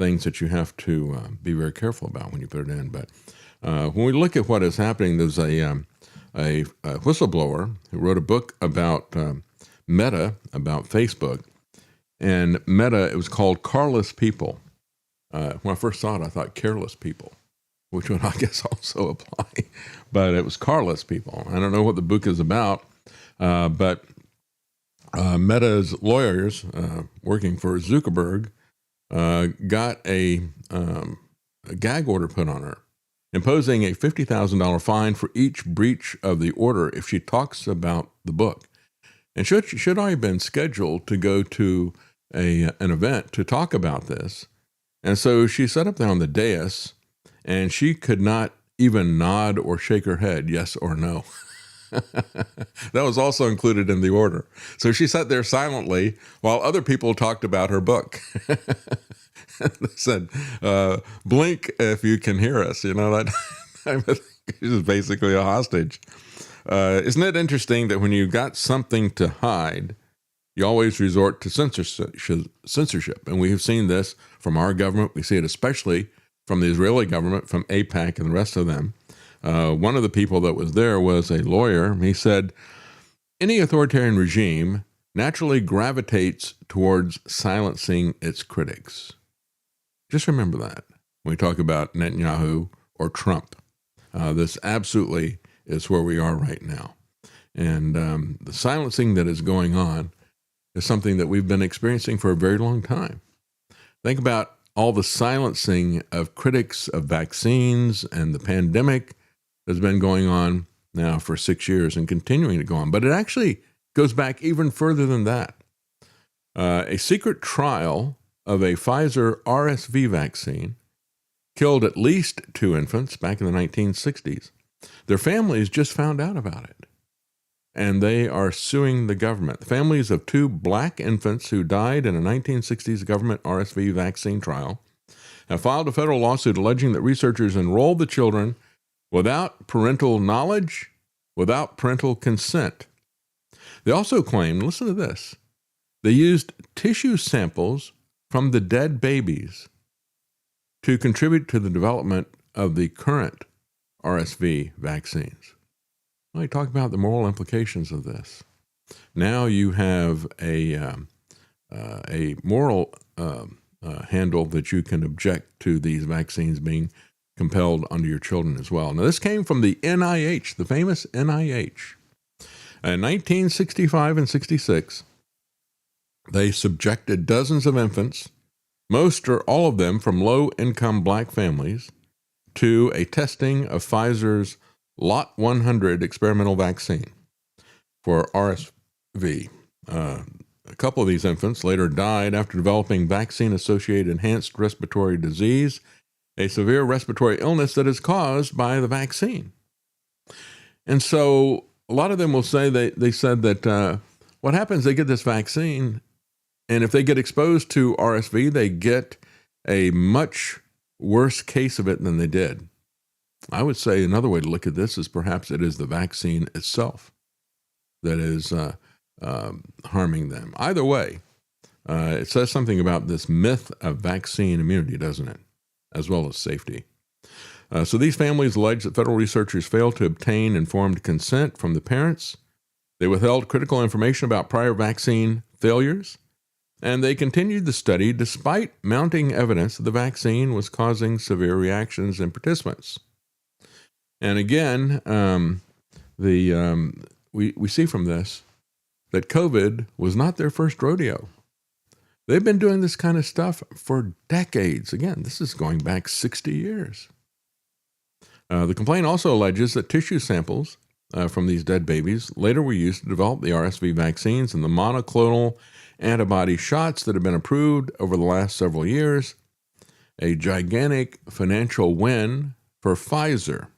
things that you have to be very careful about when you put it in. But when we look at what is happening, there's a whistleblower who wrote a book about Meta, about Facebook. And Meta, it was called Careless People. When I first saw it, I thought careless people, which would, I guess, also apply. But it was careless people. I don't know what the book is about, but Meta's lawyers working for Zuckerberg got a gag order put on her, imposing a $50,000 fine for each breach of the order if she talks about the book. And should I have been scheduled to go to an event to talk about this. And so she sat up there on the dais, and she could not even nod or shake her head, yes or no. That was also included in the order. So she sat there silently while other people talked about her book. They said, blink if you can hear us. That she's just basically a hostage. Isn't it interesting that when you've got something to hide, you always resort to censorship? And we have seen this from our government. We see it especially from the Israeli government, from AIPAC and the rest of them. One of the people that was there was a lawyer. He said, any authoritarian regime naturally gravitates towards silencing its critics. Just remember that when we talk about Netanyahu or Trump. This absolutely is where we are right now. And the silencing that is going on is something that we've been experiencing for a very long time. Think about all the silencing of critics of vaccines and the pandemic has been going on now for 6 years and continuing to go on. But it actually goes back even further than that. A secret trial of a Pfizer RSV vaccine killed at least 2 infants back in the 1960s. Their families just found out about it, and they are suing the government. The families of 2 black infants who died in a 1960s government RSV vaccine trial have filed a federal lawsuit alleging that researchers enrolled the children without parental knowledge, without parental consent. They also claim, listen to this, they used tissue samples from the dead babies to contribute to the development of the current RSV vaccines. Well, you talk about the moral implications of this. Now you have a moral handle that you can object to these vaccines being compelled onto your children as well. Now, this came from the NIH, the famous NIH. In 1965 and 66, they subjected dozens of infants, most or all of them from low-income black families, to a testing of Pfizer's Lot 100 experimental vaccine for RSV. A couple of these infants later died after developing vaccine-associated enhanced respiratory disease, a severe respiratory illness that is caused by the vaccine. And so a lot of them will say, they said that what happens, they get this vaccine, and if they get exposed to RSV, they get a much worse case of it than they did. I would say another way to look at this is perhaps it is the vaccine itself that is harming them. Either way, it says something about this myth of vaccine immunity, doesn't it? As well as safety. So these families allege that federal researchers failed to obtain informed consent from the parents. They withheld critical information about prior vaccine failures, and they continued the study despite mounting evidence that the vaccine was causing severe reactions in participants. And again, we see from this that COVID was not their first rodeo. They've been doing this kind of stuff for decades. Again, this is going back 60 years. The complaint also alleges that tissue samples from these dead babies later were used to develop the RSV vaccines and the monoclonal antibody shots that have been approved over the last several years. A gigantic financial win for Pfizer.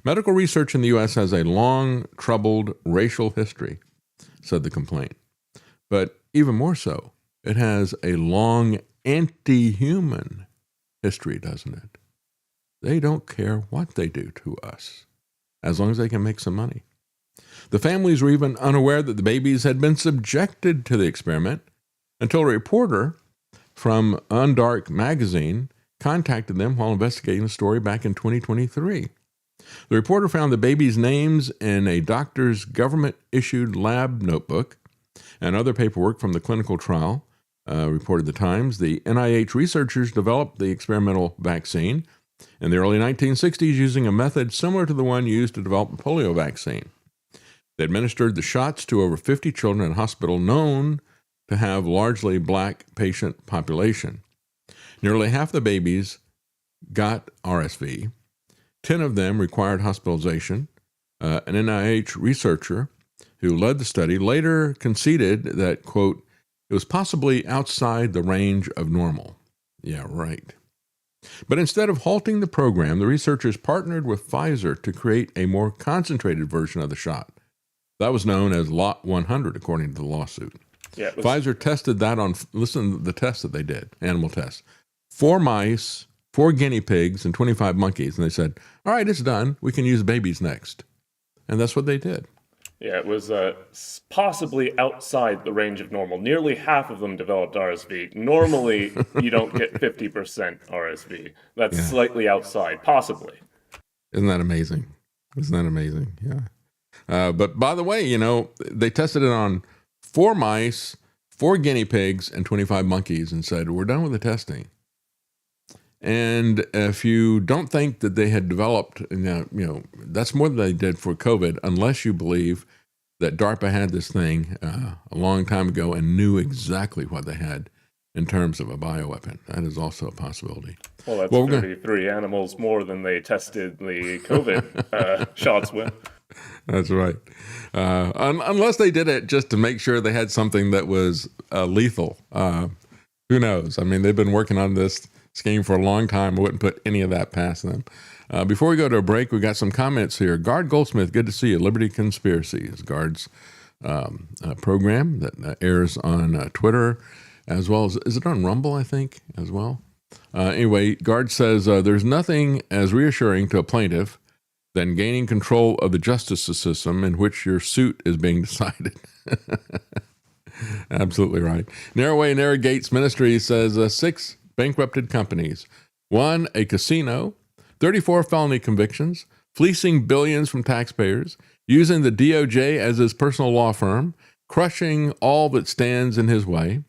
Medical research in the U.S. has a long, troubled racial history, said the complaint. But even more so, it has a long anti-human history, doesn't it? They don't care what they do to us, as long as they can make some money. The families were even unaware that the babies had been subjected to the experiment until a reporter from Undark magazine contacted them while investigating the story back in 2023. The reporter found the babies' names in a doctor's government-issued lab notebook and other paperwork from the clinical trial, reported the Times. The NIH researchers developed the experimental vaccine in the early 1960s using a method similar to the one used to develop the polio vaccine. They administered the shots to over 50 children in a hospital known to have largely black patient population. Nearly half the babies got RSV. 10 of them required hospitalization. An NIH researcher who led the study later conceded that, quote, it was possibly outside the range of normal. Yeah, right. But instead of halting the program, the researchers partnered with Pfizer to create a more concentrated version of the shot. That was known as Lot 100, according to the lawsuit. Yeah, Pfizer tested that on, listen to the tests that they did, animal tests. 4 mice, 4 guinea pigs, and 25 monkeys. And they said, all right, it's done. We can use babies next. And that's what they did. Yeah, it was possibly outside the range of normal. Nearly half of them developed RSV. Normally, you don't get 50% RSV. That's slightly outside, possibly. Isn't that amazing? Isn't that amazing? Yeah. But by the way, you know, they tested it on 4 mice, 4 guinea pigs, and 25 monkeys and said, we're done with the testing. And if you don't think that they had developed, you know, that's more than they did for COVID, unless you believe that DARPA had this thing a long time ago and knew exactly what they had in terms of a bioweapon. That is also a possibility. Well, that's 33 animals more than they tested the COVID shots with. That's right. Unless they did it just to make sure they had something that was lethal. Who knows? I mean, they've been working on this scheme for a long time. I wouldn't put any of that past them. Before we go to a break, we got some comments here. Guard Goldsmith, good to see you. Liberty Conspiracy is Guard's program that airs on Twitter, as well as, is it on Rumble, I think, as well? Anyway, Guard says, there's nothing as reassuring to a plaintiff than gaining control of the justice system in which your suit is being decided. Absolutely right. Narrowway Narrogates Ministry says 6 bankrupted companies, 1 a casino, 34 felony convictions, fleecing billions from taxpayers, using the DOJ as his personal law firm, crushing all that stands in his way.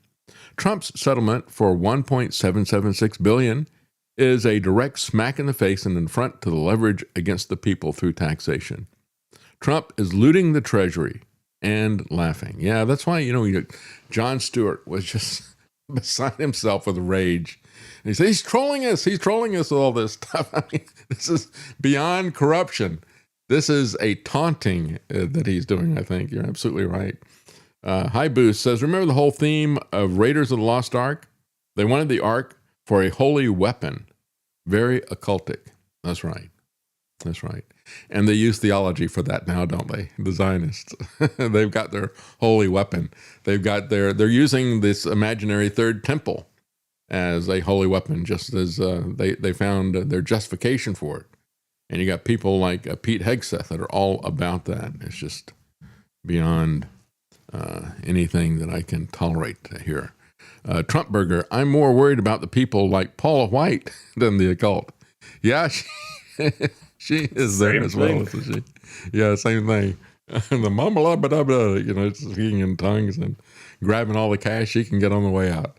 Trump's settlement for $1.776 billion is a direct smack in the face and an affront to the leverage against the people through taxation. Trump is looting the Treasury and laughing. Yeah, that's why, you know, Jon Stewart was just beside himself with rage. And he said, he's trolling us with all this stuff. I mean, this is beyond corruption. This is a taunting that he's doing, I think. You're absolutely right. High Boost says, remember the whole theme of Raiders of the Lost Ark? They wanted the Ark for a holy weapon. Very occultic. That's right. That's right. And they use theology for that now, don't they? The Zionists. They've got their holy weapon. They're using this imaginary third temple as a holy weapon, just as they found their justification for it. And you got people like Pete Hegseth that are all about that. It's just beyond anything that I can tolerate to hear. Trump Burger, I'm more worried about the people like Paula White than the occult. Yeah, she is there as well, isn't she? Yeah, same thing. The mama la ba da ba, you know, speaking in tongues and grabbing all the cash she can get on the way out.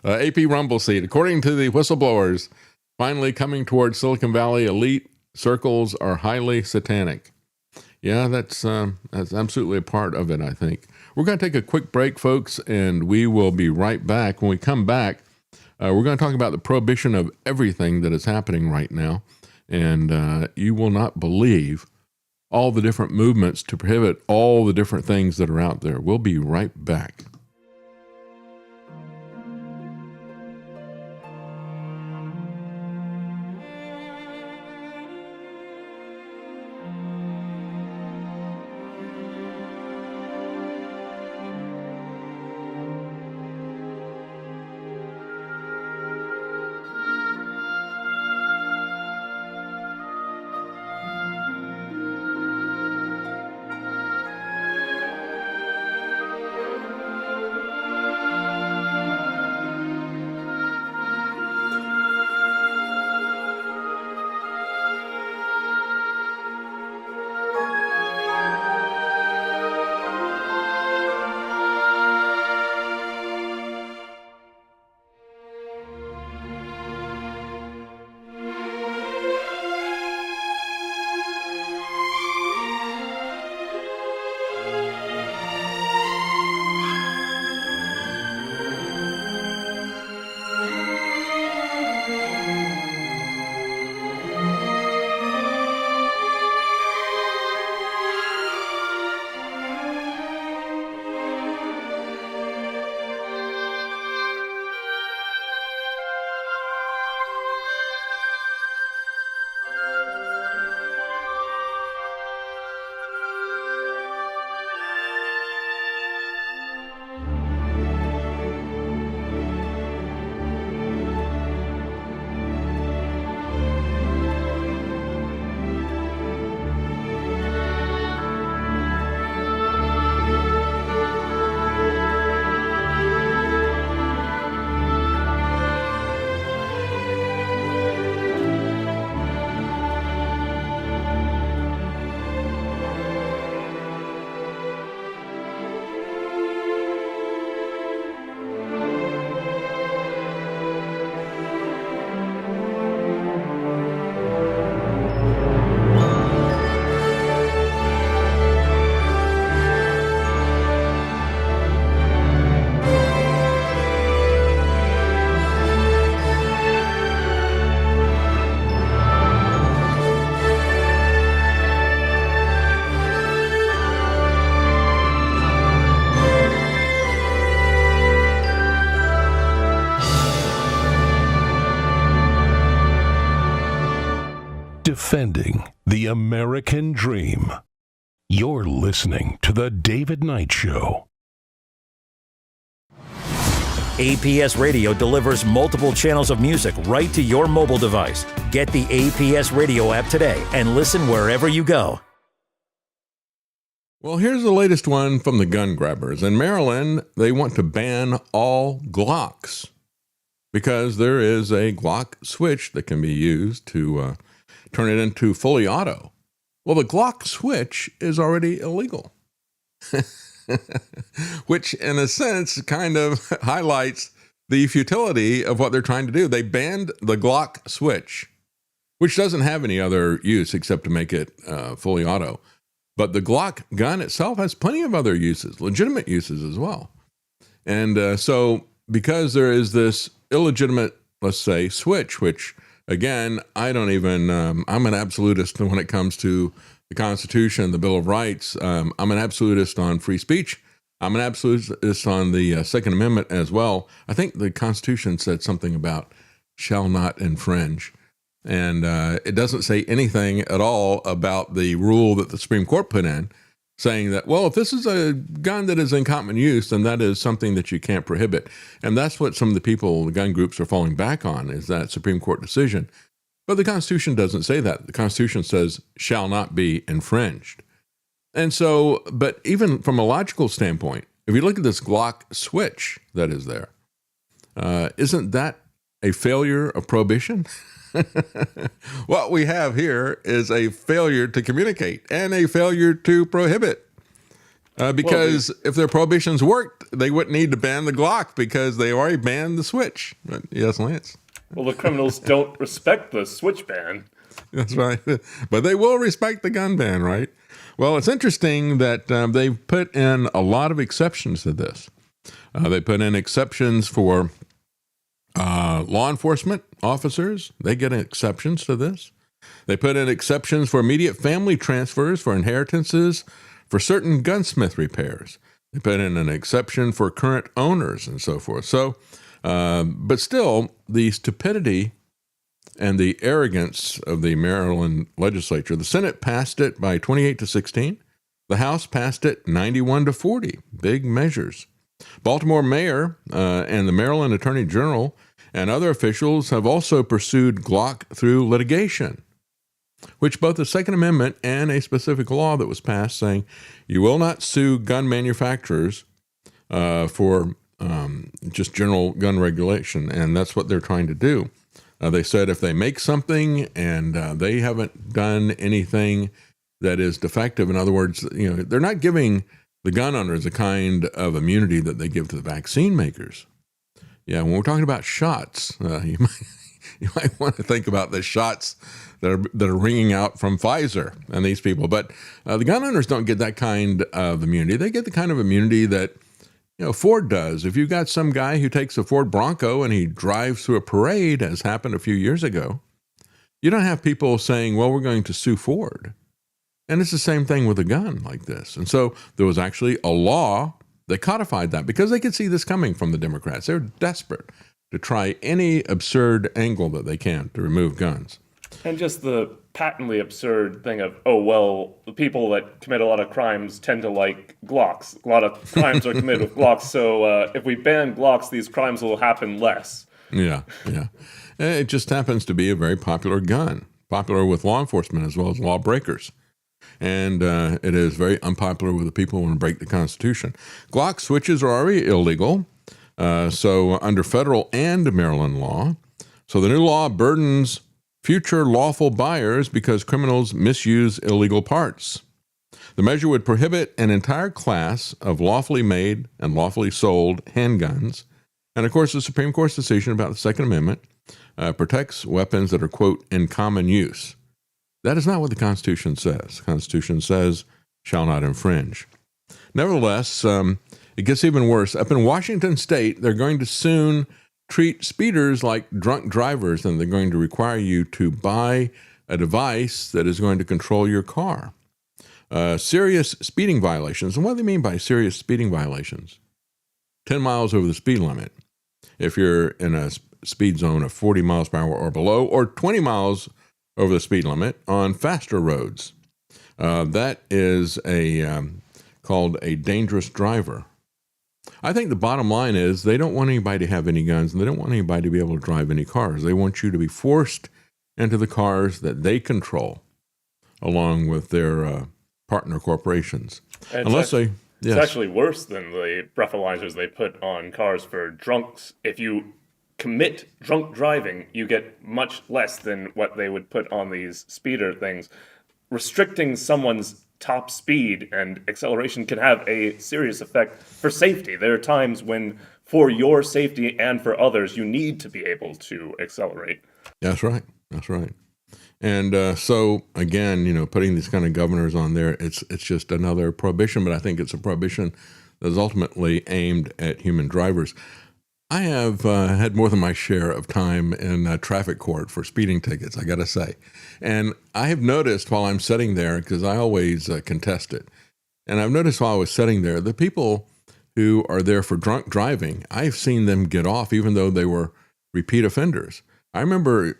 AP Rumble Seat, according to the whistleblowers, finally coming towards Silicon Valley, elite circles are highly satanic. Yeah, that's absolutely a part of it, I think. We're going to take a quick break, folks, and we will be right back. When we come back, we're going to talk about the prohibition of everything that is happening right now. And you will not believe all the different movements to prohibit all the different things that are out there. We'll be right back. defending the American dream. You're listening to The David Knight Show. APS Radio delivers multiple channels of music right to your mobile device. Get the APS Radio app today and listen wherever you go. Well, here's the latest one from the gun grabbers. In Maryland, they want to ban all Glocks because there is a Glock switch that can be used to turn it into fully auto. Well, the Glock switch is already illegal, which in a sense kind of highlights the futility of what they're trying to do. They banned the Glock switch, which doesn't have any other use except to make it fully auto. But the Glock gun itself has plenty of other uses, legitimate uses as well. And so because there is this illegitimate, let's say, switch, which, again, I don't even, I'm an absolutist when it comes to the Constitution, the Bill of Rights. I'm an absolutist on free speech. I'm an absolutist on the Second Amendment as well. I think the Constitution said something about shall not infringe. And it doesn't say anything at all about the rule that the Supreme Court put in, saying that, well, if this is a gun that is in common use, then that is something that you can't prohibit. And that's what some of the people, the gun groups, are falling back on, is that Supreme Court decision. But the Constitution doesn't say that. The Constitution says shall not be infringed. And so, but even from a logical standpoint, if you look at this Glock switch that is there, isn't that a failure of prohibition? What we have here is a failure to communicate and a failure to prohibit. Because if their prohibitions worked, they wouldn't need to ban the Glock because they already banned the switch. But yes, Lance. Well, the criminals don't respect the switch ban. That's right. But they will respect the gun ban, right? Well, it's interesting that they've put in a lot of exceptions to this. They put in exceptions for law enforcement officers. They get exceptions to this. They put in exceptions for immediate family transfers, for inheritances, for certain gunsmith repairs. They put in an exception for current owners and so forth. So, but still, the stupidity and the arrogance of the Maryland legislature. The Senate passed it by 28-16. The House passed it 91-40. Big measures. Baltimore mayor and the Maryland Attorney General and other officials have also pursued Glock through litigation, which both the Second Amendment and a specific law that was passed saying you will not sue gun manufacturers for just general gun regulation, and that's what they're trying to do. They said if they make something and they haven't done anything that is defective, in other words, they're not giving the gun owners the kind of immunity that they give to the vaccine makers. Yeah, when we're talking about shots, you might want to think about the shots that are ringing out from Pfizer and these people. But the gun owners don't get that kind of immunity. They get the kind of immunity that Ford does. If you've got some guy who takes a Ford Bronco and he drives through a parade, as happened a few years ago, you don't have people saying, well, we're going to sue Ford. And it's the same thing with a gun like this. And so there was actually a law that codified that because they could see this coming from the Democrats. They're desperate to try any absurd angle that they can to remove guns. And just the patently absurd thing of, oh, well, the people that commit a lot of crimes tend to like Glocks. A lot of crimes are committed with Glocks. So if we ban Glocks, these crimes will happen less. Yeah. It just happens to be a very popular gun, popular with law enforcement as well as lawbreakers. And it is very unpopular with the people who want to break the Constitution. Glock switches are already illegal, so under federal and Maryland law. So the new law burdens future lawful buyers because criminals misuse illegal parts. The measure would prohibit an entire class of lawfully made and lawfully sold handguns. And of course, the Supreme Court's decision about the Second Amendment protects weapons that are, quote, in common use. That is not what the Constitution says. The Constitution says, shall not infringe. Nevertheless, it gets even worse. Up in Washington State, they're going to soon treat speeders like drunk drivers, and they're going to require you to buy a device that is going to control your car. Serious speeding violations. And what do they mean by serious speeding violations? 10 miles over the speed limit. If you're in a speed zone of 40 miles per hour or below, or 20 miles over the speed limit on faster roads. That is called a dangerous driver. I think the bottom line is they don't want anybody to have any guns, and they don't want anybody to be able to drive any cars. They want you to be forced into the cars that they control, along with their partner corporations. It's actually worse than the breathalyzers they put on cars for drunks. If you commit drunk driving, you get much less than what they would put on these speeder things. Restricting someone's top speed and acceleration can have a serious effect for safety. There are times when, for your safety and for others, you need to be able to accelerate. That's right. And so, again, putting these kind of governors on there, it's just another prohibition, but I think it's a prohibition that is ultimately aimed at human drivers. I have had more than my share of time in traffic court for speeding tickets, I got to say. And I have noticed while I'm sitting there, because I always contest it, and I've noticed while I was sitting there, the people who are there for drunk driving, I've seen them get off even though they were repeat offenders. I remember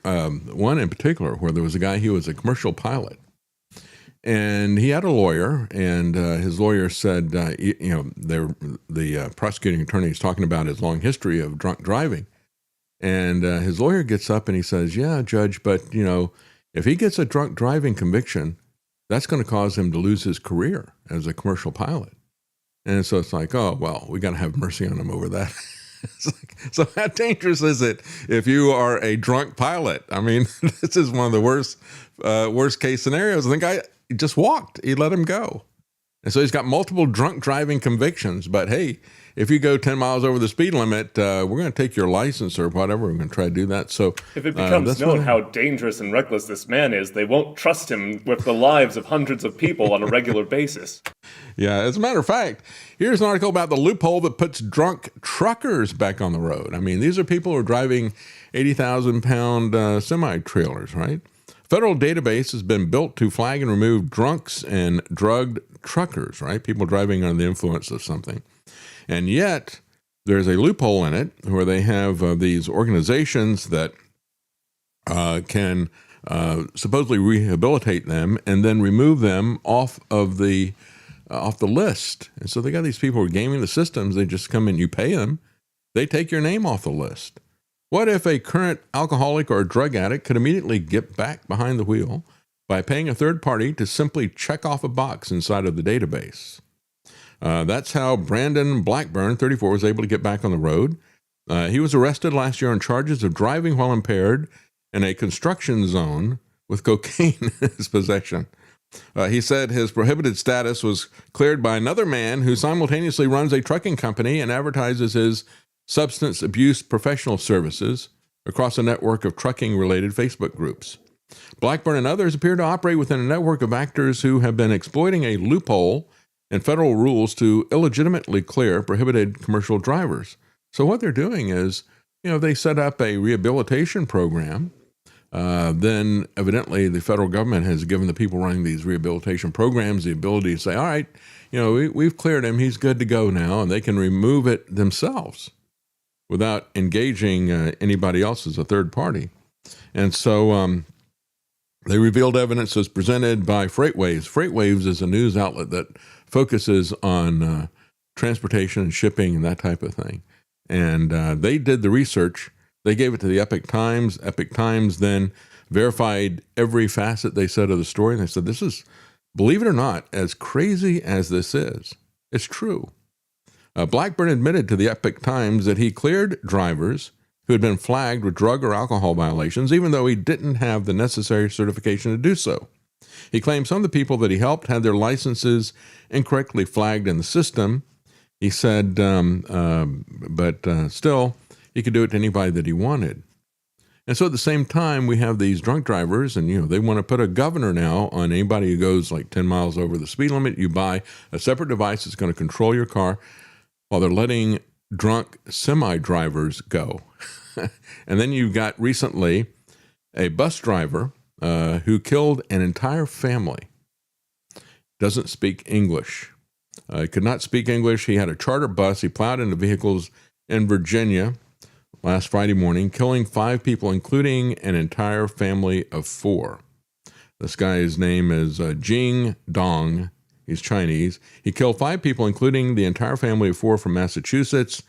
one in particular where there was a guy, he was a commercial pilot, and he had a lawyer, and his lawyer said, the prosecuting attorney is talking about his long history of drunk driving. And his lawyer gets up and he says, yeah, Judge, but, if he gets a drunk driving conviction, that's going to cause him to lose his career as a commercial pilot. And so it's like, oh, well, we got to have mercy on him over that. So how dangerous is it if you are a drunk pilot? I mean, this is one of the worst case scenarios. I think he just walked. He let him go. And so he's got multiple drunk driving convictions. But hey, if you go 10 miles over the speed limit, we're going to take your license or whatever. We're going to try to do that. So if it becomes known how dangerous and reckless this man is, they won't trust him with the lives of hundreds of people on a regular basis. Yeah, as a matter of fact, here's an article about the loophole that puts drunk truckers back on the road. I mean, these are people who are driving 80,000-pound semi-trailers, right? Federal database has been built to flag and remove drunks and drugged truckers, right? People driving under the influence of something. And yet, there's a loophole in it where they have these organizations that can supposedly rehabilitate them and then remove them off the list. And so they got these people who are gaming the systems. They just come in, you pay them, they take your name off the list. What if a current alcoholic or a drug addict could immediately get back behind the wheel by paying a third party to simply check off a box inside of the database? That's how Brandon Blackburn, 34, was able to get back on the road. He was arrested last year on charges of driving while impaired in a construction zone with cocaine in his possession. He said his prohibited status was cleared by another man who simultaneously runs a trucking company and advertises his substance abuse professional services across a network of trucking-related Facebook groups. Blackburn and others appear to operate within a network of actors who have been exploiting a loophole in federal rules to illegitimately clear prohibited commercial drivers. So what they're doing is, they set up a rehabilitation program. Then evidently the federal government has given the people running these rehabilitation programs the ability to say, all right, we've cleared him. He's good to go now. And they can remove it themselves without engaging anybody else as a third party. And so they revealed evidence was presented by FreightWaves. FreightWaves is a news outlet that focuses on transportation and shipping and that type of thing. And they did the research. They gave it to the Epic Times. Epic Times then verified every facet they said of the story. And they said, this is, believe it or not, as crazy as this is, it's true. Blackburn admitted to the Epic Times that he cleared drivers who had been flagged with drug or alcohol violations, even though he didn't have the necessary certification to do so. He claimed some of the people that he helped had their licenses incorrectly flagged in the system. He said, but still, he could do it to anybody that he wanted. And so at the same time, we have these drunk drivers, and they want to put a governor now on anybody who goes like 10 miles over the speed limit. You buy a separate device that's going to control your car while they're letting drunk semi-drivers go. And then you've got recently a bus driver who killed an entire family. Doesn't speak English. Could not speak English. He had a charter bus. He plowed into vehicles in Virginia last Friday morning, killing 5 people, including an entire family of 4. This guy's name is Jing Dong. He's Chinese. He killed 5 people, including the entire family of 4 from Massachusetts.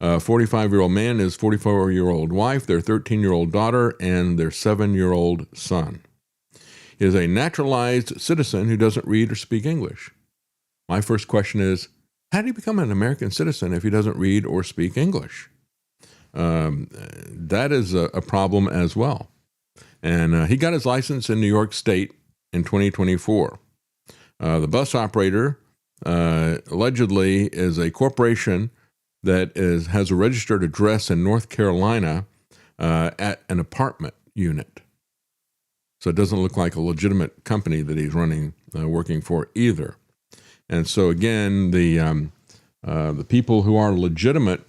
45-year-old man, his 44-year-old wife, their 13-year-old daughter, and their 7-year-old son. He is a naturalized citizen who doesn't read or speak English. My first question is, how do you become an American citizen if he doesn't read or speak English? That is a problem as well. And he got his license in New York State in 2024. The bus operator allegedly is a corporation that has a registered address in North Carolina at an apartment unit. So it doesn't look like a legitimate company that he's working for either. And so again, the people who are legitimate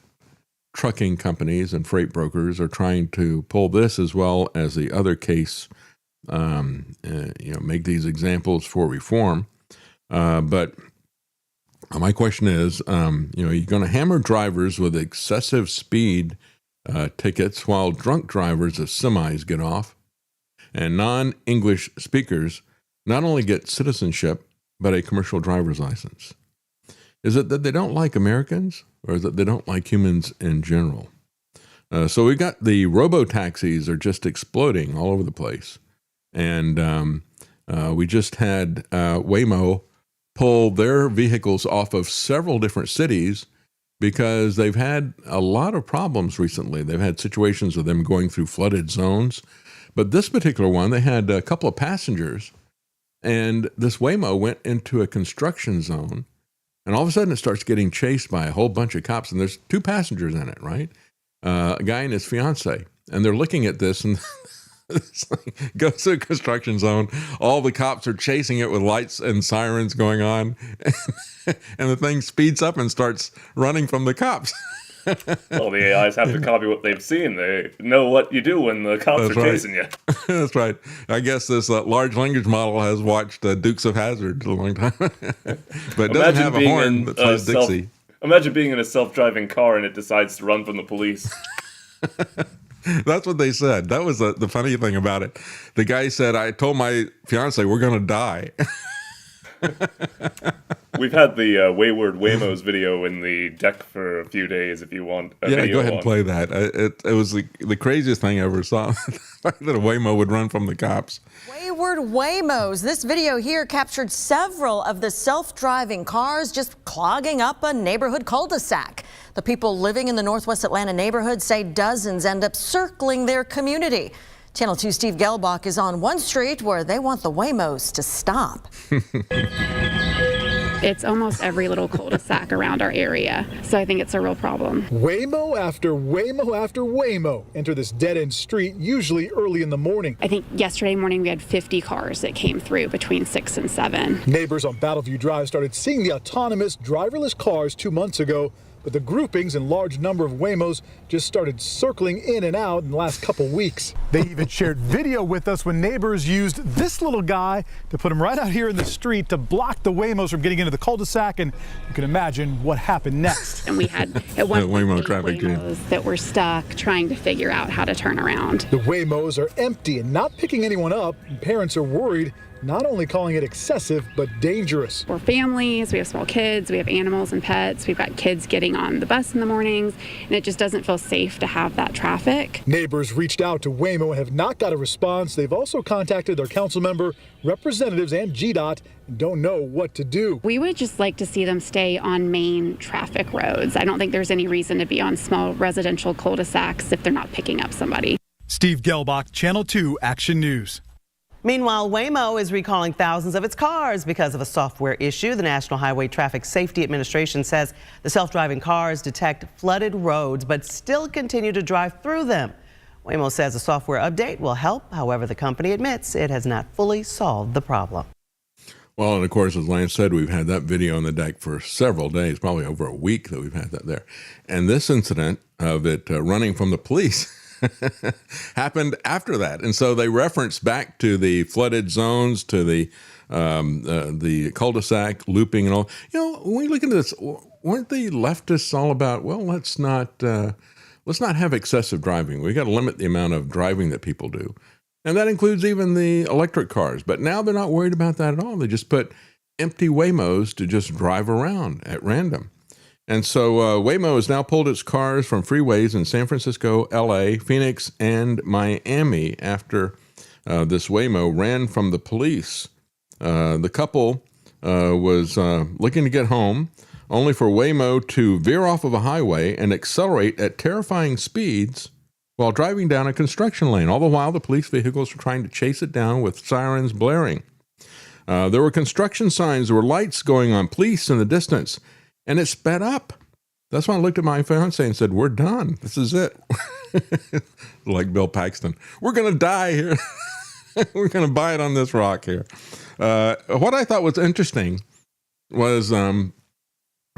trucking companies and freight brokers are trying to pull this as well as the other case, make these examples for reform. But my question is, you're going to hammer drivers with excessive speed tickets while drunk drivers of semis get off, and non-English speakers not only get citizenship, but a commercial driver's license. Is it that they don't like Americans, or is it they don't like humans in general? So we got the robo-taxis are just exploding all over the place. And we just had Waymo pull their vehicles off of several different cities because they've had a lot of problems recently. They've had situations of them going through flooded zones. But this particular one, they had a couple of passengers, and this Waymo went into a construction zone, and all of a sudden it starts getting chased by a whole bunch of cops, and there's 2 passengers in it, right? A guy and his fiance, and they're looking at this, and it's like, goes to a construction zone. All the cops are chasing it with lights and sirens going on, and the thing speeds up and starts running from the cops. Well, the AIs have to copy what they've seen. They know what you do when the cops are chasing you. That's right. I guess this large language model has watched Dukes of Hazzard a long time, but it doesn't have a horn that plays Dixie. Imagine being in a self-driving car and it decides to run from the police. That's what they said. That was the funny thing about it. The guy said, I told my fiance we're going to die. We've had the Wayward Waymos video in the deck for a few days if you want a video. Go ahead and play that. It was the craziest thing I ever saw, that a Waymo would run from the cops. Wayward Waymos. This video here captured several of the self-driving cars just clogging up a neighborhood cul-de-sac. The people living in the Northwest Atlanta neighborhood say dozens end up circling their community. Channel 2 Steve Gelbach is on one street where they want the Waymos to stop. It's almost every little cul-de-sac around our area, so I think it's a real problem. Waymo after Waymo after Waymo enter this dead-end street, usually early in the morning. I think yesterday morning we had 50 cars that came through between 6 and 7. Neighbors on Battleview Drive started seeing the autonomous, driverless cars 2 months ago, but the groupings and large number of Waymos just started circling in and out in the last couple weeks. They even shared video with us when neighbors used this little guy to put him right out here in the street to block the Waymos from getting into the cul-de-sac, and you can imagine what happened next. And we had at one point Waymos that were stuck trying to figure out how to turn around. The Waymos are empty and not picking anyone up, and parents are worried, not only calling it excessive, but dangerous. We're families, we have small kids, we have animals and pets, we've got kids getting on the bus in the mornings, and it just doesn't feel safe to have that traffic. Neighbors reached out to Waymo and have not got a response. They've also contacted their council member, representatives, and GDOT, and don't know what to do. We would just like to see them stay on main traffic roads. I don't think there's any reason to be on small residential cul-de-sacs if they're not picking up somebody. Steve Gelbach, Channel 2 Action News. Meanwhile, Waymo is recalling thousands of its cars because of a software issue. The National Highway Traffic Safety Administration says the self-driving cars detect flooded roads but still continue to drive through them. Waymo says a software update will help. However, the company admits it has not fully solved the problem. Well, and of course, as Lance said, we've had that video on the deck for several days, probably over a week that we've had that there. And this incident of it running from the police happened after that. And so they reference back to the flooded zones, to the cul-de-sac looping and all. You know, when we look into this, weren't the leftists all about, well, let's not have excessive driving. We got to limit the amount of driving that people do. And that includes even the electric cars. But now they're not worried about that at all. They just put empty Waymos to just drive around at random. And so Waymo has now pulled its cars from freeways in San Francisco, LA, Phoenix, and Miami after this Waymo ran from the police. The couple was looking to get home, only for Waymo to veer off of a highway and accelerate at terrifying speeds while driving down a construction lane. All the while, the police vehicles were trying to chase it down with sirens blaring. There were construction signs, there were lights going on, police in the distance, and it sped up. That's when I looked at my fiance and said, we're done. This is it. Like Bill Paxton. We're going to die here. We're going to buy it on this rock here. What I thought was interesting was the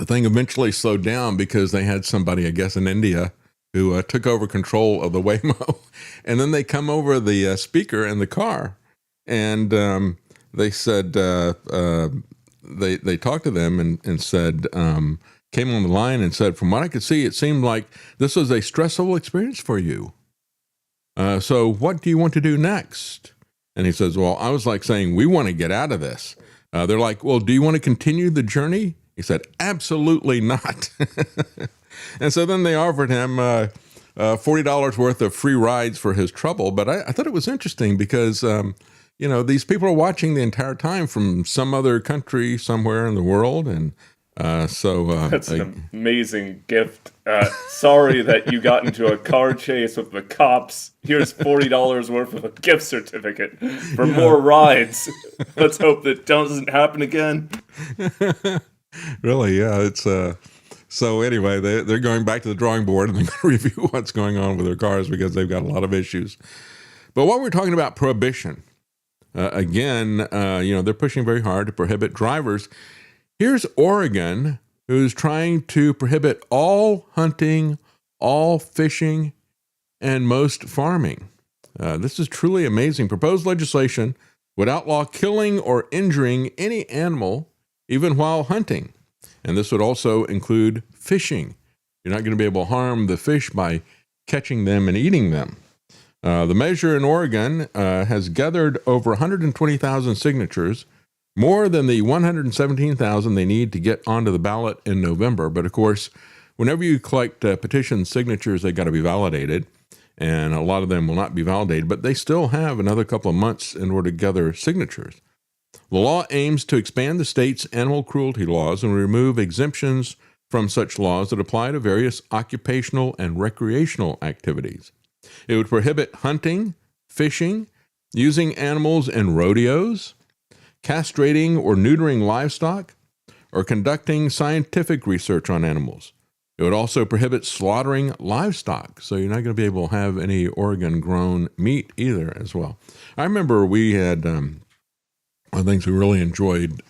thing eventually slowed down because they had somebody, I guess, in India who took over control of the Waymo. And then they come over the speaker in the car and they said, they talked to them and said, came on the line and said, from what I could see, it seemed like this was a stressful experience for you. So what do you want to do next? And he says, well, I was like saying, we want to get out of this. They're like, well, do you want to continue the journey? He said, absolutely not. And so then they offered him $40 worth of free rides for his trouble. But I thought it was interesting because, these people are watching the entire time from some other country somewhere in the world. And that's an amazing gift. Sorry that you got into a car chase with the cops. Here's $40 worth of a gift certificate for more rides. Let's hope that doesn't happen again. Really, yeah. It's so anyway, they're going back to the drawing board and they're going to review what's going on with their cars because they've got a lot of issues. But while we're talking about prohibition, they're pushing very hard to prohibit drivers. Here's Oregon, who's trying to prohibit all hunting, all fishing, and most farming. This is truly amazing. Proposed legislation would outlaw killing or injuring any animal, even while hunting. And this would also include fishing. You're not going to be able to harm the fish by catching them and eating them. The measure in Oregon has gathered over 120,000 signatures, more than the 117,000 they need to get onto the ballot in November. But of course, whenever you collect petition signatures, they got to be validated. And a lot of them will not be validated, but they still have another couple of months in order to gather signatures. The law aims to expand the state's animal cruelty laws and remove exemptions from such laws that apply to various occupational and recreational activities. It would prohibit hunting, fishing, using animals in rodeos, castrating or neutering livestock, or conducting scientific research on animals. It would also prohibit slaughtering livestock, so you're not going to be able to have any Oregon-grown meat either as well. I remember we had one of the things we really enjoyed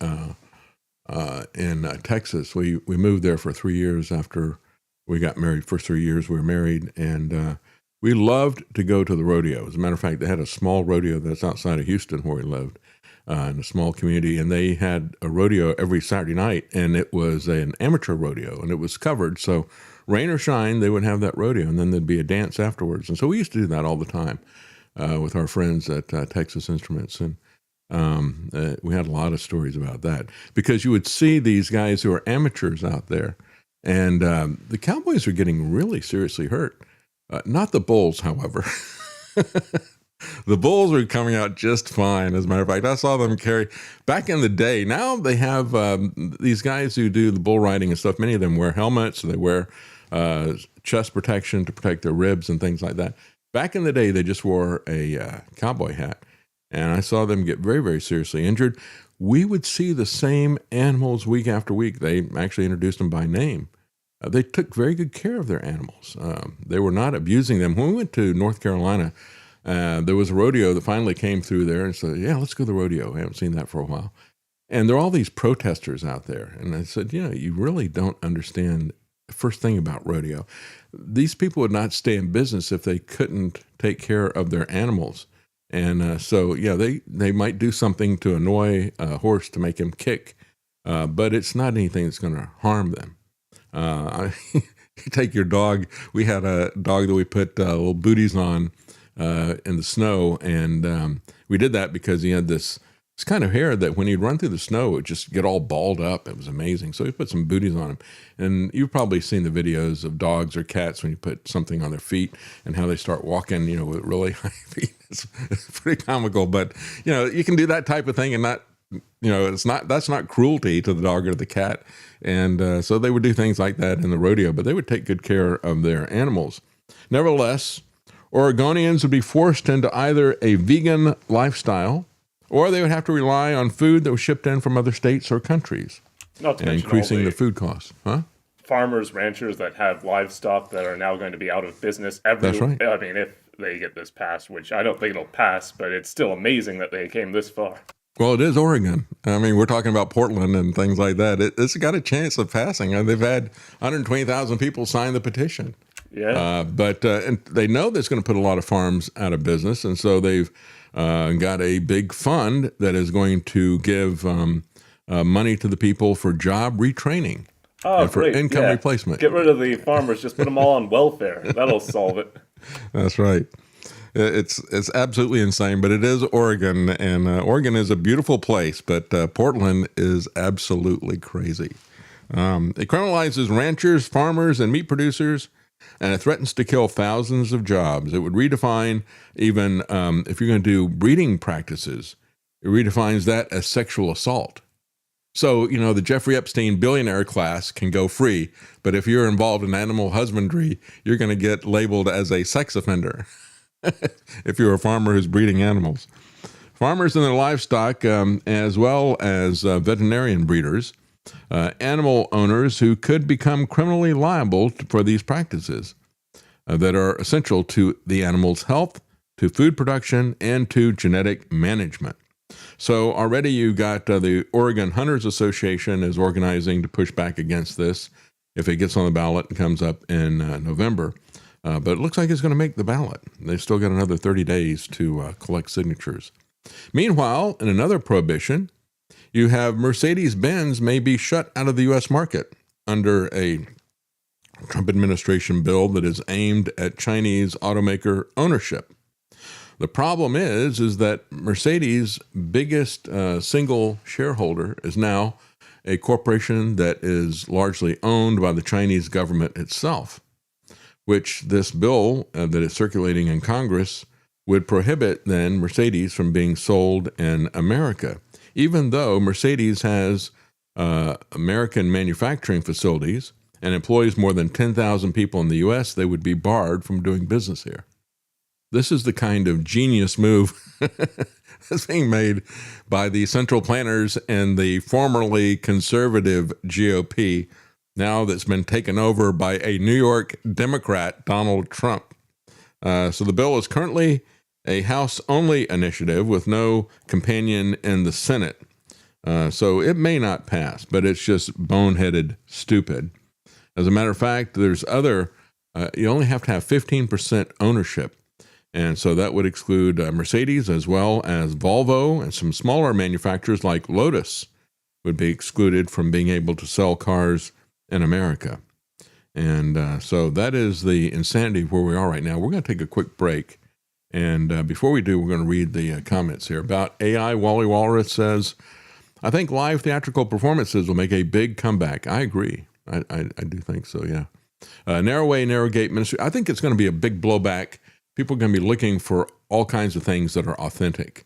in Texas. We moved there for 3 years after we got married. First 3 years we were married, and we loved to go to the rodeo. As a matter of fact, they had a small rodeo that's outside of Houston where we lived. In a small community, and they had a rodeo every Saturday night, and it was an amateur rodeo, and it was covered, so rain or shine, they would have that rodeo, and then there'd be a dance afterwards. And so we used to do that all the time with our friends at Texas Instruments, and we had a lot of stories about that, because you would see these guys who are amateurs out there, and the cowboys were getting really seriously hurt. Not the bulls, however. The bulls are coming out just fine. As a matter of fact, I saw them carry back in the day. Now they have these guys who do the bull riding and stuff. Many of them wear helmets. They wear chest protection to protect their ribs and things like that. Back in the day, they just wore a cowboy hat. And I saw them get very, very seriously injured. We would see the same animals week after week. They actually introduced them by name. They took very good care of their animals. They were not abusing them. When we went to North Carolina, there was a rodeo that finally came through there and said, yeah, let's go to the rodeo. I haven't seen that for a while. And there are all these protesters out there. And I said, you really don't understand the first thing about rodeo. These people would not stay in business if they couldn't take care of their animals. And so, they might do something to annoy a horse to make him kick, but it's not anything that's going to harm them. You take your dog. We had a dog that we put little booties on in the snow. And we did that because he had this kind of hair that when he'd run through the snow, it would just get all balled up. It was amazing. So we put some booties on him. And you've probably seen the videos of dogs or cats when you put something on their feet and how they start walking, with really high feet. It's pretty comical. But, you can do that type of thing and not, that's not cruelty to the dog or the cat. And so they would do things like that in the rodeo, but they would take good care of their animals. Nevertheless, Oregonians would be forced into either a vegan lifestyle or they would have to rely on food that was shipped in from other states or countries, Not to mention increasing the food costs. Farmers, ranchers that have livestock that are now going to be out of business. That's right. I mean, if they get this passed, which I don't think it'll pass, but it's still amazing that they came this far. Well, it is Oregon. I mean, we're talking about Portland and things like that. It's got a chance of passing. They've had 120,000 people sign the petition. Yeah. But and they know that's going to put a lot of farms out of business, and so they've got a big fund that is going to give money to the people for job retraining and for income replacement. Get rid of the farmers. Just put them all on welfare. That'll solve it. That's right. It's absolutely insane, but it is Oregon, and Oregon is a beautiful place, but Portland is absolutely crazy. It criminalizes ranchers, farmers, and meat producers, and it threatens to kill thousands of jobs. It would redefine even if you're going to do breeding practices, it redefines that as sexual assault. So, the Jeffrey Epstein billionaire class can go free, but if you're involved in animal husbandry, you're going to get labeled as a sex offender if you're a farmer who's breeding animals. Farmers and their livestock, as well as veterinarian breeders, animal owners who could become criminally liable for these practices that are essential to the animal's health, to food production, and to genetic management. So already you got the Oregon Hunters Association is organizing to push back against this if it gets on the ballot and comes up in November. But it looks like it's going to make the ballot. They've still got another 30 days to collect signatures. Meanwhile, in another prohibition, you have Mercedes-Benz may be shut out of the U.S. market under a Trump administration bill that is aimed at Chinese automaker ownership. The problem is that Mercedes' biggest single shareholder is now a corporation that is largely owned by the Chinese government itself, which this bill that is circulating in Congress would prohibit then Mercedes from being sold in America. Even though Mercedes has American manufacturing facilities and employs more than 10,000 people in the U.S., they would be barred from doing business here. This is the kind of genius move that's being made by the central planners and the formerly conservative GOP, now that's been taken over by a New York Democrat, Donald Trump. So the bill is currently a House-only initiative with no companion in the Senate. So it may not pass, but it's just boneheaded stupid. As a matter of fact, there's you only have to have 15% ownership. And so that would exclude Mercedes as well as Volvo, and some smaller manufacturers like Lotus would be excluded from being able to sell cars in America. And so that is the insanity of where we are right now. We're going to take a quick break. And before we do, we're going to read the comments here. About AI, Wally Walrus says, I think live theatrical performances will make a big comeback. I agree. I do think so, yeah. Narrow Way, Narrow Gate Ministry. I think it's going to be a big blowback. People are going to be looking for all kinds of things that are authentic.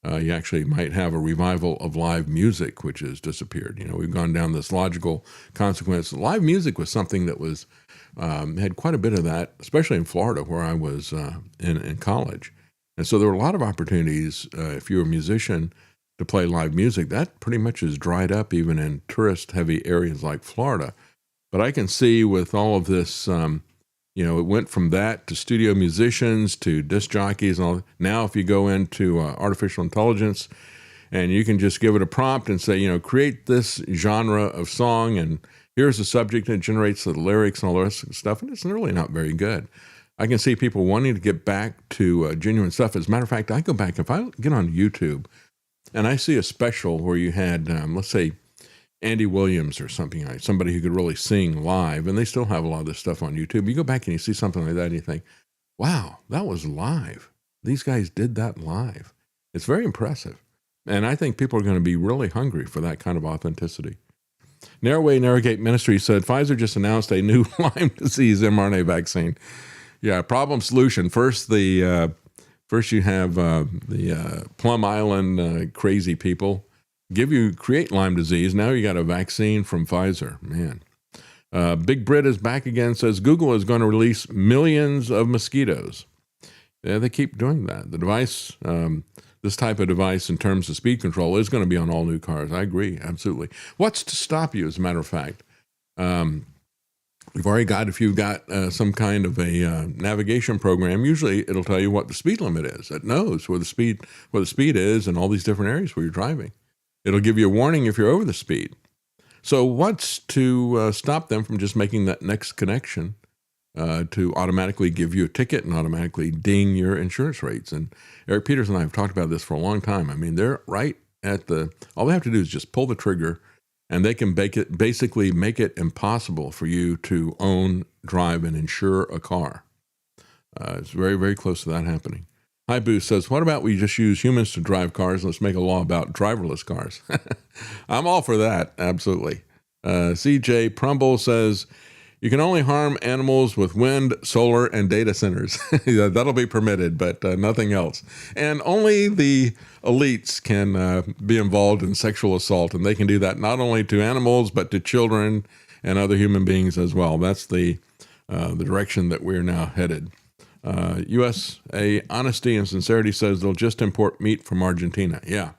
You actually might have a revival of live music, which has disappeared. We've gone down this logical consequence. Live music was something that was had quite a bit of that, especially in Florida, where I was in college. And so there were a lot of opportunities, if you're a musician, to play live music. That pretty much is dried up even in tourist-heavy areas like Florida. But I can see with all of this, it went from that to studio musicians to disc jockeys and all. Now, if you go into artificial intelligence and you can just give it a prompt and say, create this genre of song, and here's the subject, and it generates the lyrics and all the rest of the stuff, and it's really not very good. I can see people wanting to get back to genuine stuff. As a matter of fact, I go back, if I get on YouTube and I see a special where you had, let's say, Andy Williams or something, like somebody who could really sing live, and they still have a lot of this stuff on YouTube. You go back and you see something like that and you think, wow, that was live. These guys did that live. It's very impressive. And I think people are going to be really hungry for that kind of authenticity. Narrowway Narrowgate Ministry said Pfizer just announced a new Lyme disease mRNA vaccine. Yeah, problem solution. First you have the Plum Island crazy people create Lyme disease. Now you got a vaccine from Pfizer. Man. Big Brit is back again, says Google is going to release millions of mosquitoes. Yeah, they keep doing that. The device, this type of device in terms of speed control is going to be on all new cars. I agree, absolutely. What's to stop you, as a matter of fact? You've already got, if you've got some kind of a navigation program, usually it'll tell you what the speed limit is. It knows where the speed is in all these different areas where you're driving. It'll give you a warning if you're over the speed. So what's to stop them from just making that next connection to automatically give you a ticket and automatically ding your insurance rates? And Eric Peters and I have talked about this for a long time. I mean, they're right at all they have to do is just pull the trigger, and they can basically make it impossible for you to own, drive, and insure a car. It's very, very close to that happening. Hi Boo says, what about we just use humans to drive cars? Let's make a law about driverless cars. I'm all for that, absolutely. CJ Prumble says, you can only harm animals with wind, solar, and data centers. That'll be permitted, but nothing else. And only the elites can be involved in sexual assault, and they can do that not only to animals, but to children and other human beings as well. That's the direction that we're now headed. USA Honesty and Sincerity says they'll just import meat from Argentina. Yeah,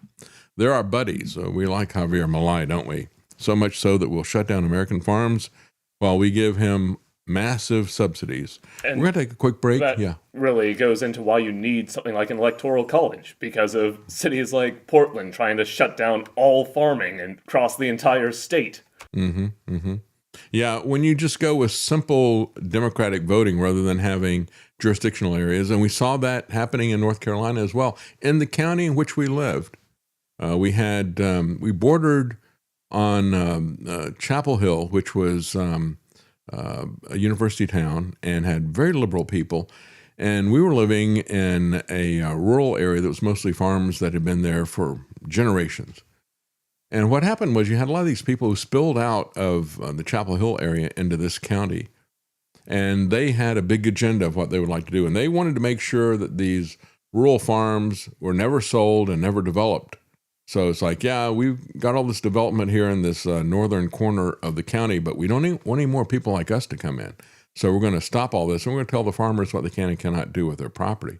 they're our buddies. We like Javier Milei, don't we? So much so that we'll shut down American farms while we give him massive subsidies. And we're going to take a quick break. That really goes into why you need something like an electoral college, because of cities like Portland trying to shut down all farming and across the entire state. Mm-hmm, mm-hmm. Yeah, when you just go with simple democratic voting rather than having jurisdictional areas, and we saw that happening in North Carolina as well. In the county in which we lived, we bordered on Chapel Hill, which was a university town and had very liberal people. And we were living in a rural area that was mostly farms that had been there for generations. And what happened was you had a lot of these people who spilled out of the Chapel Hill area into this county. And they had a big agenda of what they would like to do. And they wanted to make sure that these rural farms were never sold and never developed. So it's like, yeah, we've got all this development here in this northern corner of the county, but we don't want any more people like us to come in. So we're going to stop all this, and we're going to tell the farmers what they can and cannot do with their property.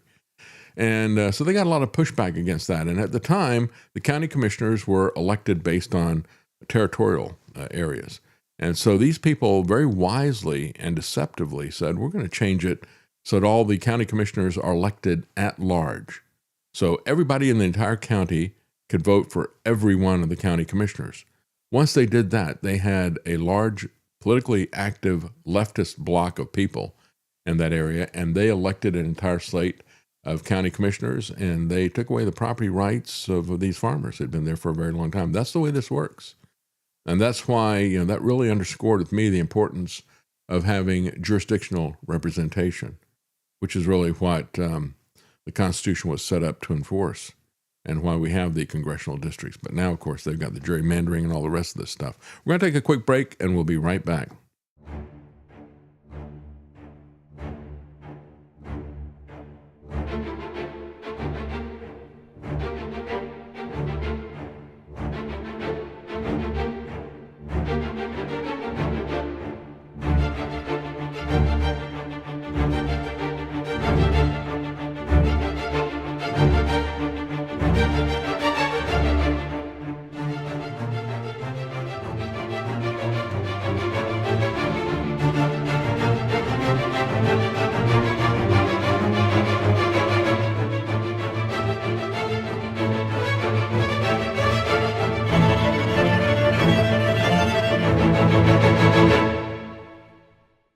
And so they got a lot of pushback against that. And at the time, the county commissioners were elected based on territorial areas. And so these people very wisely and deceptively said, we're going to change it so that all the county commissioners are elected at large. So everybody in the entire county could vote for every one of the county commissioners. Once they did that, they had a large politically active leftist bloc of people in that area, and they elected an entire slate of county commissioners, and they took away the property rights of these farmers who had been there for a very long time. That's the way this works. And that's why, that really underscored with me the importance of having jurisdictional representation, which is really what the Constitution was set up to enforce, and why we have the congressional districts. But now, of course, they've got the gerrymandering and all the rest of this stuff. We're going to take a quick break, and we'll be right back.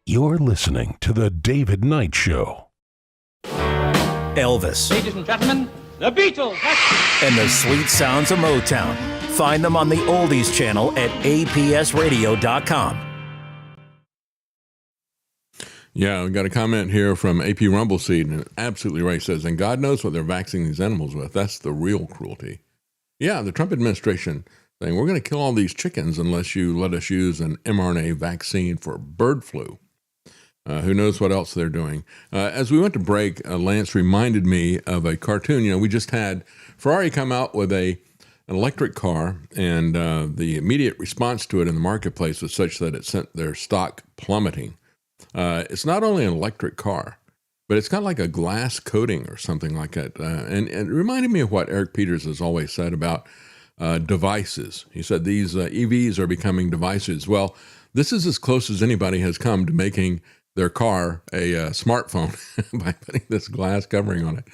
You're listening to The David Knight Show. Elvis. Ladies and gentlemen, the Beatles. And the sweet sounds of Motown. Find them on the Oldies channel at apsradio.com. Yeah, we got a comment here from AP Rumbleseed, and absolutely right. He says, and God knows what they're vaccinating these animals with. That's the real cruelty. Yeah, the Trump administration saying, we're going to kill all these chickens unless you let us use an mRNA vaccine for bird flu. Who knows what else they're doing. As we went to break, Lance reminded me of a cartoon. You know, we just had Ferrari come out with an electric car, and the immediate response to it in the marketplace was such that it sent their stock plummeting. It's not only an electric car, but it's got like a glass coating or something like that. And it reminded me of what Eric Peters has always said about devices. He said these EVs are becoming devices. Well, this is as close as anybody has come to making their car a smartphone by putting this glass covering on it.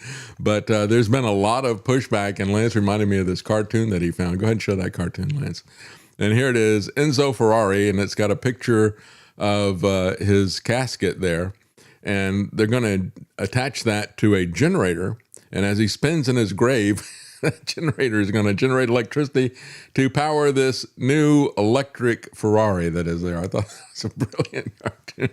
But there's been a lot of pushback, and Lance reminded me of this cartoon that he found. Go ahead and show that cartoon, Lance. And here it is, Enzo Ferrari, and it's got a picture of his casket there, and they're going to attach that to a generator, and as he spins in his grave, that generator is going to generate electricity to power this new electric Ferrari that is there. I thought that was a brilliant cartoon.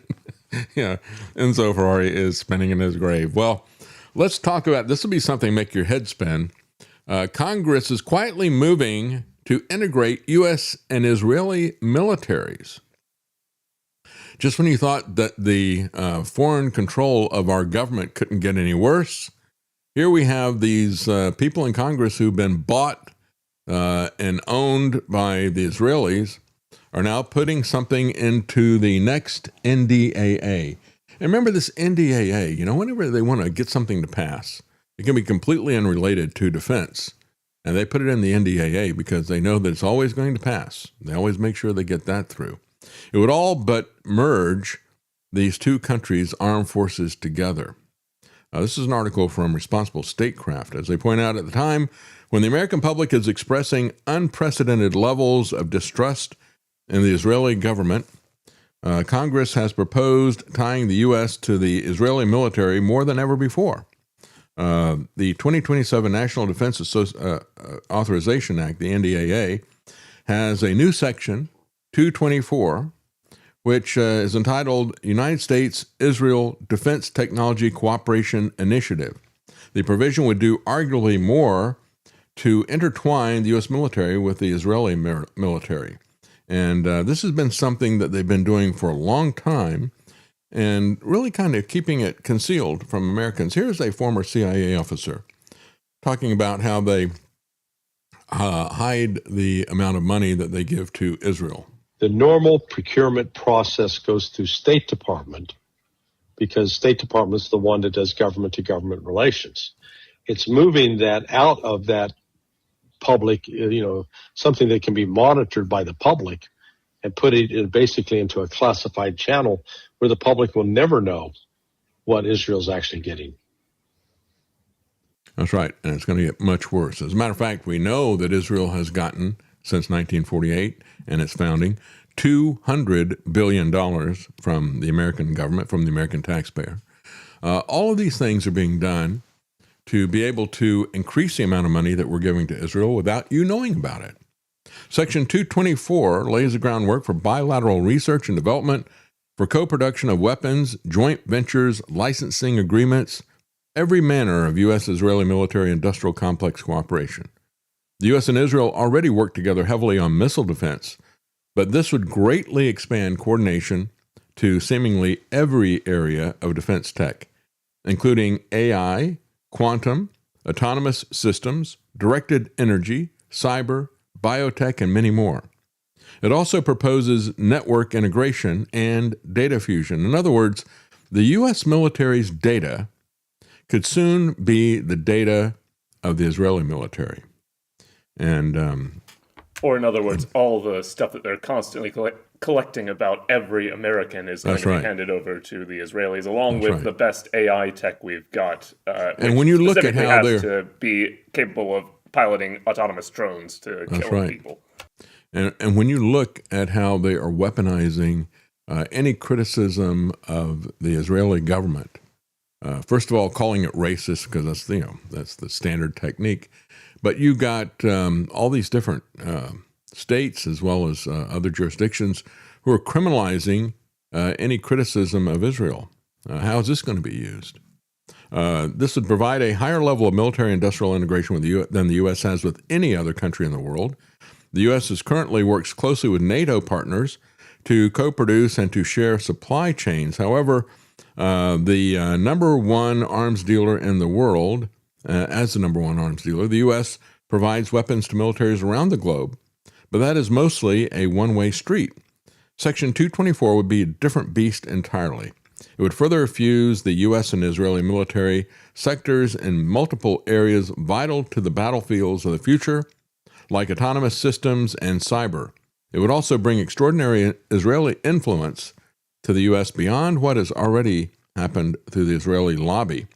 Yeah, Enzo Ferrari is spinning in his grave. Well, let's talk about, this will be something make your head spin. Congress is quietly moving to integrate U.S. and Israeli militaries. Just when you thought that the foreign control of our government couldn't get any worse, here we have these people in Congress who've been bought and owned by the Israelis are now putting something into the next NDAA. And remember this NDAA, you know, whenever they want to get something to pass, it can be completely unrelated to defense. And they put it in the NDAA because they know that it's always going to pass. They always make sure they get that through. It would all but merge these two countries' armed forces together. This is an article from Responsible Statecraft. As they point out, at the time when the American public is expressing unprecedented levels of distrust in the Israeli government, Congress has proposed tying the U.S. to the Israeli military more than ever before. The 2027 National Defense Authorization Act, the NDAA, has a new section, 224, which is entitled United States-Israel Defense Technology Cooperation Initiative. The provision would do arguably more to intertwine the U.S. military with the Israeli military. And this has been something that they've been doing for a long time and really kind of keeping it concealed from Americans. Here's a former CIA officer talking about how they hide the amount of money that they give to Israel. The normal procurement process goes through State Department because State Department is the one that does government-to-government relations. It's moving that out of that public, something that can be monitored by the public and put it basically into a classified channel where the public will never know what Israel's actually getting. That's right, and it's going to get much worse. As a matter of fact, we know that Israel has gotten, since 1948 and its founding, $200 billion from the American government, from the American taxpayer. All of these things are being done to be able to increase the amount of money that we're giving to Israel without you knowing about it. Section 224 lays the groundwork for bilateral research and development, for co-production of weapons, joint ventures, licensing agreements, every manner of U.S.-Israeli military-industrial complex cooperation. The U.S. and Israel already work together heavily on missile defense, but this would greatly expand coordination to seemingly every area of defense tech, including AI, quantum, autonomous systems, directed energy, cyber, biotech, and many more. It also proposes network integration and data fusion. In other words, the U.S. military's data could soon be the data of the Israeli military. And or in other words, all the stuff that they're constantly collecting about every American is going to be handed over to the Israelis, along with the best AI tech we've got. And when you look at how they're to be capable of piloting autonomous drones to kill people. And when you look at how they are weaponizing any criticism of the Israeli government, first of all, calling it racist because that's the standard technique. But you got all these different states as well as other jurisdictions who are criminalizing any criticism of Israel. How is this going to be used? This would provide a higher level of military-industrial integration with than the U.S. has with any other country in the world. The U.S. currently works closely with NATO partners to co-produce and to share supply chains. However, the number one arms dealer in the world, as the number one arms dealer, the U.S. provides weapons to militaries around the globe, but that is mostly a one-way street. Section 224 would be a different beast entirely. It would further fuse the U.S. and Israeli military sectors in multiple areas vital to the battlefields of the future, like autonomous systems and cyber. It would also bring extraordinary Israeli influence to the U.S. beyond what has already happened through the Israeli lobby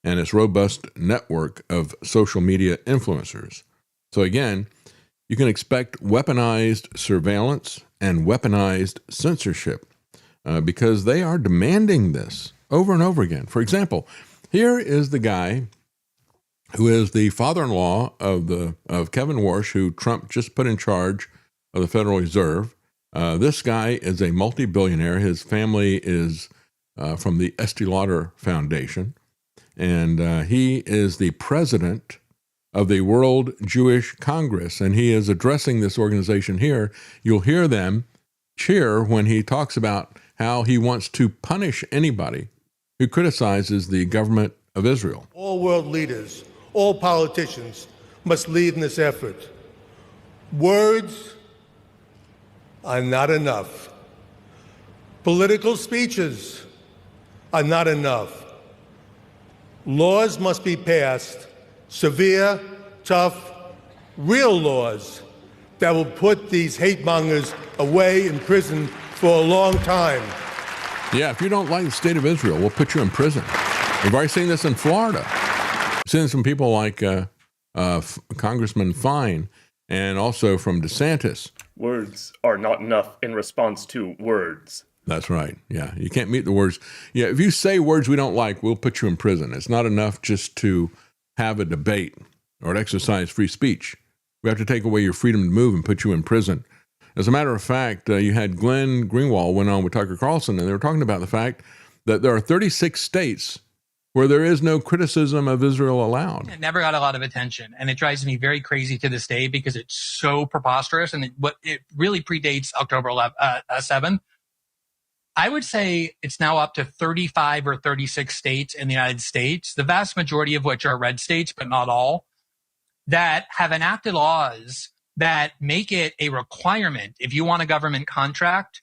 and its robust network of social media influencers. So again, you can expect weaponized surveillance and weaponized censorship because they are demanding this over and over again. For example, here is the guy who is the father-in-law of Kevin Warsh, who Trump just put in charge of the Federal Reserve. This guy is a multi-billionaire. His family is from the Estee Lauder Foundation, and he is the president of the World Jewish Congress, and he is addressing this organization here. You'll hear them cheer when he talks about how he wants to punish anybody who criticizes the government of Israel. All world leaders, all politicians must lead in this effort. Words are not enough. Political speeches are not enough. Laws must be passed, severe, tough, real laws that will put these hate mongers away in prison for a long time. Yeah, if you don't like the state of Israel, we'll put you in prison. We've already seen this in Florida. We've seen some people like Congressman Fine and also from DeSantis. Words are not enough in response to words. That's right. Yeah, you can't meet the words. Yeah, if you say words we don't like, we'll put you in prison. It's not enough just to have a debate or to exercise free speech. We have to take away your freedom to move and put you in prison. As a matter of fact, you had Glenn Greenwald went on with Tucker Carlson, and they were talking about the fact that there are 36 states where there is no criticism of Israel allowed. It never got a lot of attention, and it drives me very crazy to this day because it's so preposterous, and it really predates October 7th. I would say it's now up to 35 or 36 states in the United States, the vast majority of which are red states, but not all, that have enacted laws that make it a requirement, if you want a government contract,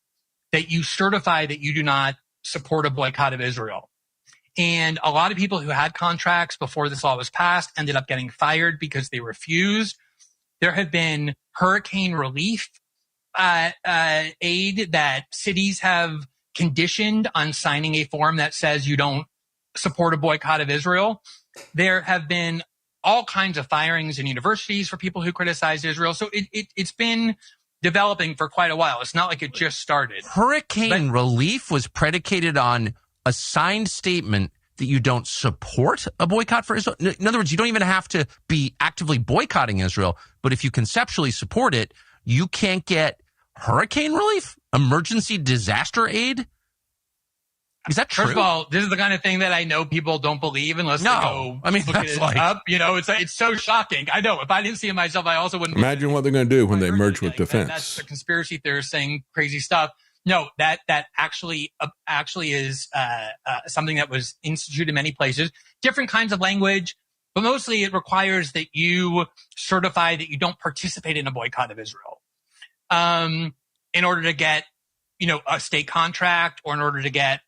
that you certify that you do not support a boycott of Israel. And a lot of people who had contracts before this law was passed ended up getting fired because they refused. There have been hurricane relief aid that cities have conditioned on signing a form that says you don't support a boycott of Israel. There have been all kinds of firings in universities for people who criticize Israel. So it's been developing for quite a while. It's not like it just started. Hurricane relief was predicated on a signed statement that you don't support a boycott for Israel. In other words, you don't even have to be actively boycotting Israel, but if you conceptually support it, you can't get hurricane relief, emergency disaster aid. Is that true? First of all, this is the kind of thing that I know people don't believe unless they go look it up. You know, it's so shocking. I know. If I didn't see it myself, I also wouldn't. Imagine what they're going to do when they merge with defense. That's the conspiracy theorists saying crazy stuff. No, that actually is something that was instituted in many places. Different kinds of language, but mostly it requires that you certify that you don't participate in a boycott of Israel in order to get, a state contract or in order to get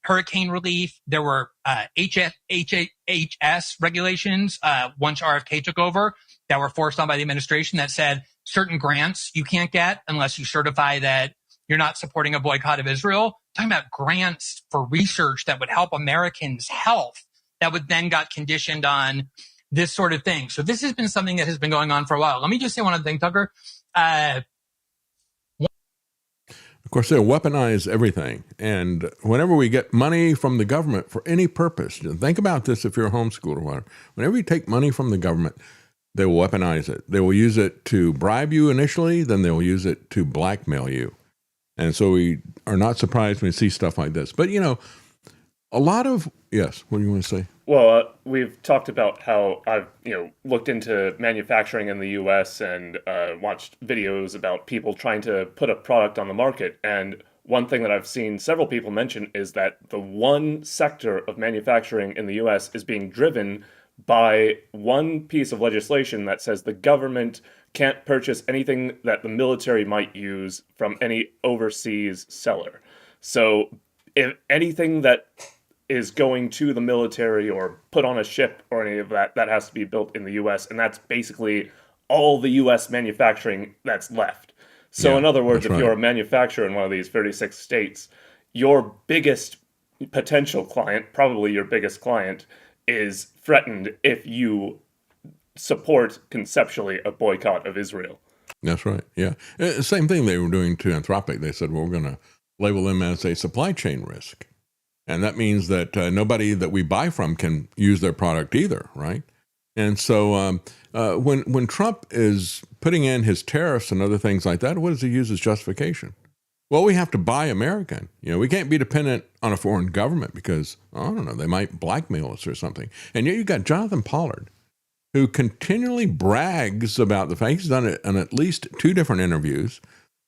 hurricane relief. There were HHS regulations once RFK took over that were forced on by the administration that said certain grants you can't get unless you certify that you're not supporting a boycott of Israel. Talking about grants for research that would help Americans' health that would then got conditioned on this sort of thing. So this has been something that has been going on for a while. Let me just say one other thing, Tucker. Of course, they'll weaponize everything. And whenever we get money from the government for any purpose, think about this if you're a homeschooler or whatever. Whenever you take money from the government, they will weaponize it. They will use it to bribe you initially, then they will use it to blackmail you. And so we are not surprised when we see stuff like this. But, yes, what do you want to say? Well, we've talked about how I've looked into manufacturing in the U.S. and watched videos about people trying to put a product on the market. And one thing that I've seen several people mention is that the one sector of manufacturing in the U.S. is being driven by one piece of legislation that says the government can't purchase anything that the military might use from any overseas seller. So if anything that is going to the military or put on a ship or any of that, that has to be built in the U.S. And that's basically all the U.S. manufacturing that's left. So in other words, if you're a manufacturer in one of these 36 states, your biggest potential client, probably your biggest client, is threatened if you support conceptually a boycott of Israel. That's right. Yeah. Same thing they were doing to Anthropic. They said, well, we're going to label them as a supply chain risk. And that means that nobody that we buy from can use their product either, right? And so when Trump is putting in his tariffs and other things like that, what does he use as justification? Well, we have to buy American. We can't be dependent on a foreign government because, I don't know, they might blackmail us or something. And yet you've got Jonathan Pollard, who continually brags about the fact, he's done it in at least 2 different interviews,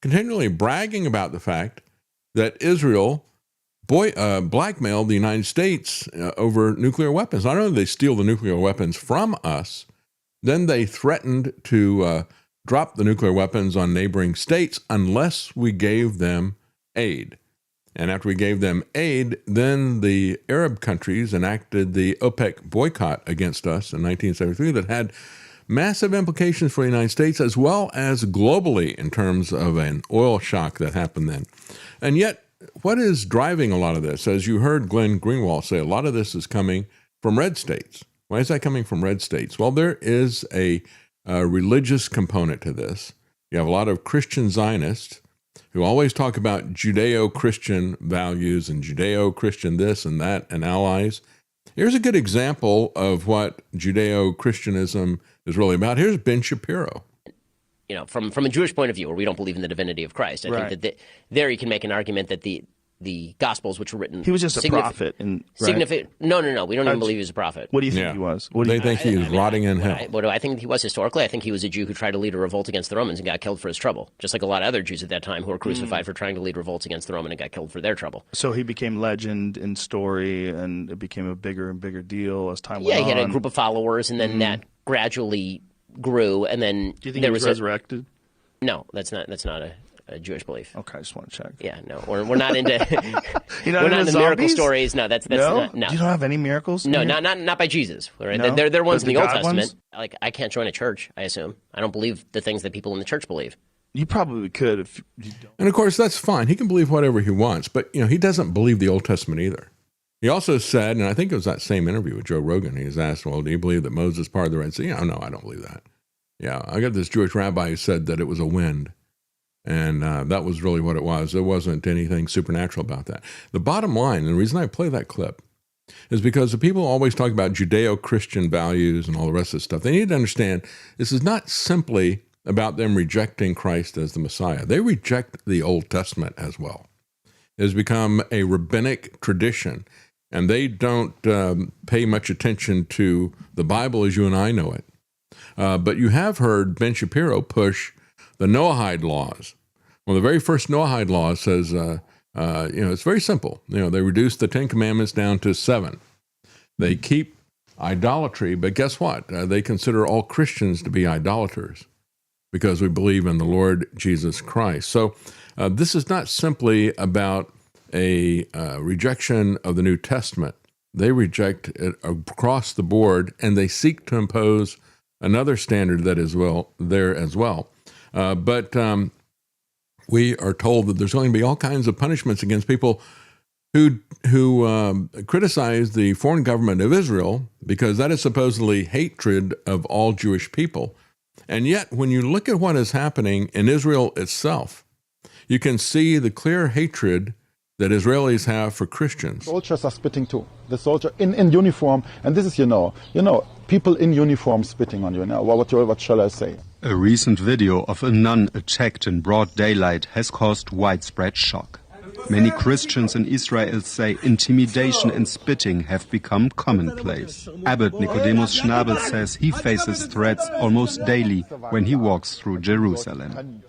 continually bragging about the fact that Israel blackmailed the United States over nuclear weapons. Not only did they steal the nuclear weapons from us, then they threatened to drop the nuclear weapons on neighboring states unless we gave them aid. And after we gave them aid, then the Arab countries enacted the OPEC boycott against us in 1973 that had massive implications for the United States as well as globally in terms of an oil shock that happened then. And yet, what is driving a lot of this? As you heard Glenn Greenwald say, a lot of this is coming from red states. Why is that coming from red states? Well, there is a religious component to this. You have a lot of Christian Zionists who always talk about Judeo-Christian values and Judeo-Christian this and that and allies. Here's a good example of what Judeo-Christianism is really about. Here's Ben Shapiro. From a Jewish point of view, where we don't believe in the divinity of Christ, I think that there you can make an argument that the Gospels, which were written, he was just a prophet. No, we don't even believe he was a prophet. What do you think he was? They think he was rotting in hell. What do I think he was historically? I think he was a Jew who tried to lead a revolt against the Romans and got killed for his trouble, just like a lot of other Jews at that time who were crucified for trying to lead revolts against the Roman and got killed for their trouble. So he became legend in story, and it became a bigger and bigger deal as time went on. Yeah, he had a group of followers, and then that gradually grew, and then do you think he was resurrected? No, that's not a Jewish belief. Okay, I just want to check. Yeah, no, we're not into we're not into miracle stories. No, that's no? Not, no. You don't have any miracles? No, not by Jesus. Right? No? They're ones in the Old Testament. Ones? Like I can't join a church. I assume I don't believe the things that people in the church believe. You probably could if you don't. And of course, that's fine. He can believe whatever he wants, but he doesn't believe the Old Testament either. He also said, and I think it was that same interview with Joe Rogan, he was asked, well, do you believe that Moses parted the Red Sea? No, I don't believe that. Yeah, I got this Jewish rabbi who said that it was a wind, and that was really what it was. There wasn't anything supernatural about that. The bottom line, and the reason I play that clip, is because the people always talk about Judeo-Christian values and all the rest of this stuff. They need to understand this is not simply about them rejecting Christ as the Messiah. They reject the Old Testament as well. It has become a rabbinic tradition, and they don't pay much attention to the Bible as you and I know it. But you have heard Ben Shapiro push the Noahide laws. Well, the very first Noahide law says, it's very simple. They reduce the 10 Commandments down to 7. They keep idolatry, but guess what? They consider all Christians to be idolaters because we believe in the Lord Jesus Christ. So this is not simply about a rejection of the New Testament. They reject it across the board, and they seek to impose another standard that is there as well. But we are told that there's going to be all kinds of punishments against people who criticize the foreign government of Israel because that is supposedly hatred of all Jewish people. And yet, when you look at what is happening in Israel itself, you can see the clear hatred that Israelis have for Christians. Soldiers are spitting too. The soldier in uniform, and this is, people in uniform spitting on you. Now, what shall I say? A recent video of a nun attacked in broad daylight has caused widespread shock. Many Christians in Israel say intimidation and spitting have become commonplace. Abbot Nicodemus Schnabel says he faces threats almost daily when he walks through Jerusalem.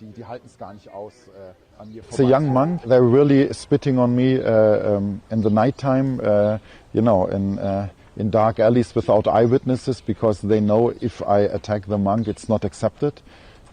It's a young monk. They're really spitting on me in the nighttime, in dark alleys without eyewitnesses, because they know if I attack the monk, it's not accepted.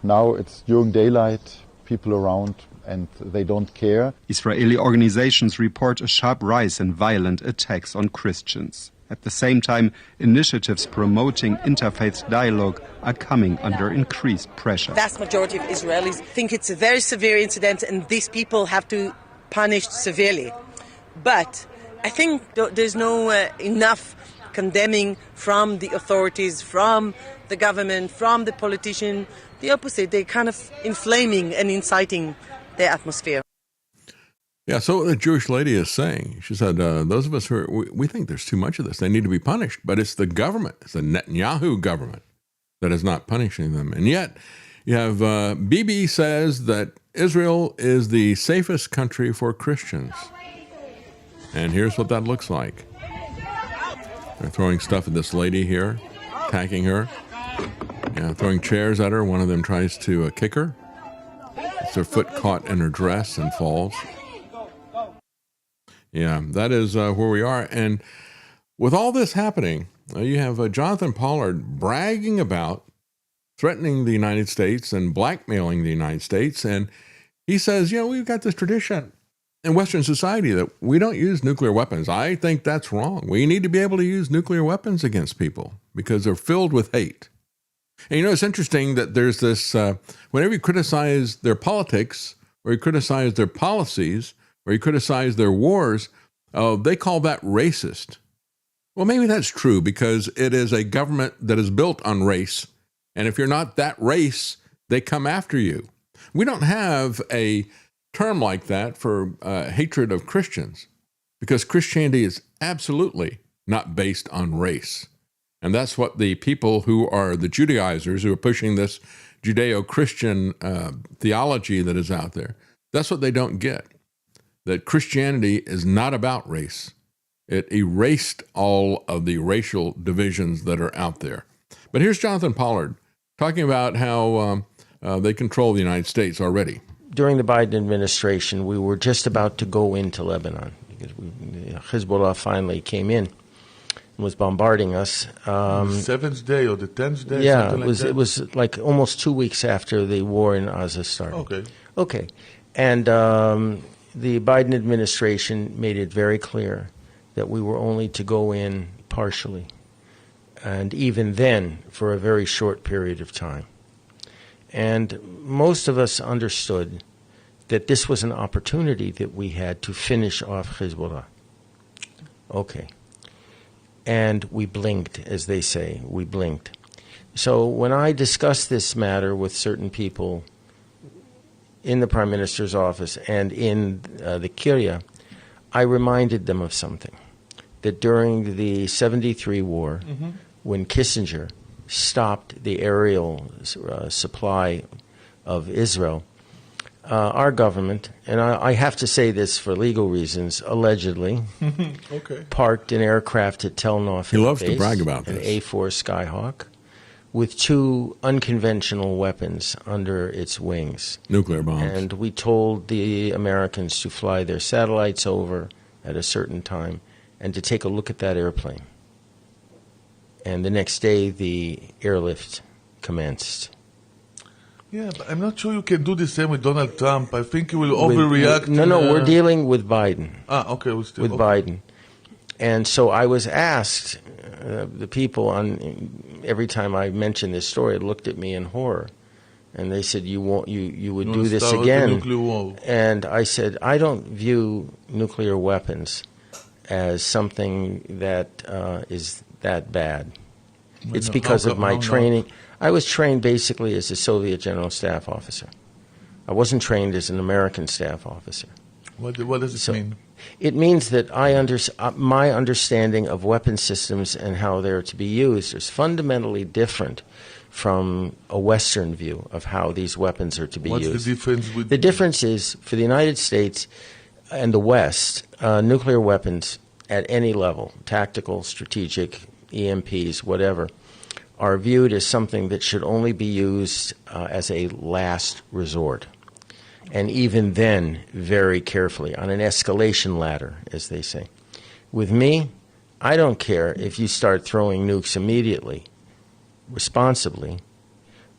Now it's during daylight, people around, and they don't care. Israeli organizations report a sharp rise in violent attacks on Christians. At the same time, initiatives promoting interfaith dialogue are coming under increased pressure. The vast majority of Israelis think it's a very severe incident and these people have to be punished severely. But I think there's no enough condemning from the authorities, from the government, from the politician. The opposite, they're kind of inflaming and inciting the atmosphere. Yeah, so what the Jewish lady is saying, she said, those of us we think there's too much of this. They need to be punished, but it's the government, it's the Netanyahu government that is not punishing them. And yet you have Bibi says that Israel is the safest country for Christians. And here's what that looks like. They're throwing stuff at this lady here, attacking her, throwing chairs at her. One of them tries to kick her. It's her foot caught in her dress and falls. Yeah, that is where we are. And with all this happening, you have Jonathan Pollard bragging about threatening the United States and blackmailing the United States. And he says, we've got this tradition in Western society that we don't use nuclear weapons. I think that's wrong. We need to be able to use nuclear weapons against people because they're filled with hate. And it's interesting that there's this, whenever you criticize their politics or you criticize their policies or you criticize their wars, they call that racist. Well, maybe that's true because it is a government that is built on race. And if you're not that race, they come after you. We don't have a term like that for hatred of Christians because Christianity is absolutely not based on race. And that's what the people who are the Judaizers who are pushing this Judeo-Christian theology that is out there, that's what they don't get, that Christianity is not about race. It erased all of the racial divisions that are out there. But here's Jonathan Pollard talking about how they control the United States already. During the Biden administration, we were just about to go into Lebanon because Hezbollah finally came in and was bombarding us. The 7th day or the 10th day? Yeah, it was like almost 2 weeks after the war in Gaza started. Okay. And the Biden administration made it very clear that we were only to go in partially, and even then for a very short period of time. And most of us understood that this was an opportunity that we had to finish off Hezbollah. Okay. And we blinked, as they say. We blinked. So when I discussed this matter with certain people in the Prime Minister's office and in the Kiryat, I reminded them of something. That during the 73 war, when Kissinger stopped the aerial supply of Israel, our government, and I have to say this for legal reasons, allegedly, parked an aircraft at Tel Nof. He loves to brag about an this. A-4 Skyhawk with 2 unconventional weapons under its wings. Nuclear bombs. And we told the Americans to fly their satellites over at a certain time and to take a look at that airplane. And the next day, the airlift commenced. Yeah, but I'm not sure you can do the same with Donald Trump. I think you will overreact. No, we're dealing with Biden. Okay. With Biden. And so I was asked, the people every time I mentioned this story looked at me in horror. And they said, you would do this again. And I said, I don't view nuclear weapons as something that is that bad. It's because of my training. I was trained basically as a Soviet General Staff Officer. I wasn't trained as an American staff officer. What does it mean? It means that my understanding of weapon systems and how they're to be used is fundamentally different from a Western view of how these weapons are to be used. What's the difference? The difference is, for the United States and the West, nuclear weapons at any level, tactical, strategic, EMPs, whatever, are viewed as something that should only be used as a last resort. And even then, very carefully, on an escalation ladder, as they say. With me, I don't care if you start throwing nukes immediately, responsibly,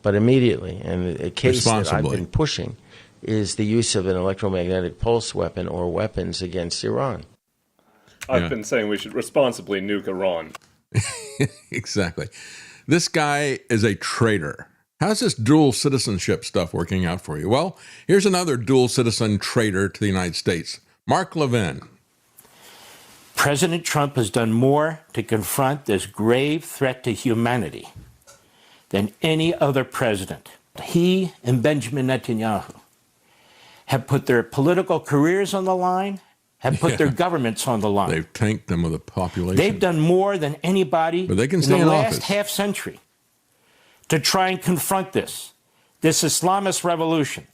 but immediately. And the case that I've been pushing is the use of an electromagnetic pulse weapon or weapons against Iran. I've been saying we should responsibly nuke Iran. Exactly. This guy is a traitor. How's this dual citizenship stuff working out for you? Well, here's another dual citizen traitor to the United States, Mark Levin. President Trump has done more to confront this grave threat to humanity than any other president. He and Benjamin Netanyahu have put their political careers on the line, have put their governments on the line. They've tanked them with a population. They've done more than anybody but they can in stay the in last office. half century to try and confront this Islamist revolution,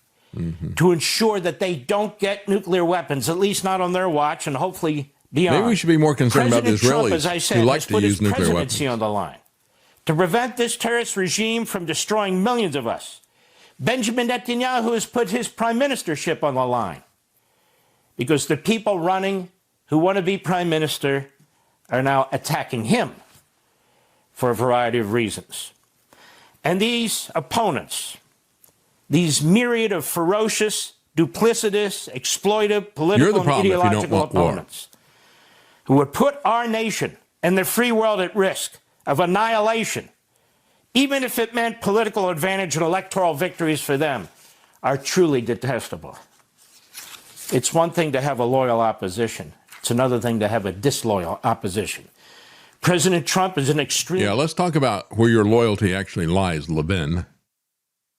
to ensure that they don't get nuclear weapons, at least not on their watch, and hopefully beyond. Maybe we should be more concerned about the President Trump, Israelis as I said, who like has to put use his nuclear presidency weapons. on the line to prevent this terrorist regime from destroying millions of us. Benjamin Netanyahu has put his prime ministership on the line because the people running who want to be prime minister are now attacking him for a variety of reasons. And these opponents, these myriad of ferocious, duplicitous, exploitive, political and ideological opponents who would put our nation and the free world at risk of annihilation, even if it meant political advantage and electoral victories for them, are truly detestable. It's one thing to have a loyal opposition. It's another thing to have a disloyal opposition. President Trump is an extreme... Yeah, let's talk about where your loyalty actually lies, Levin.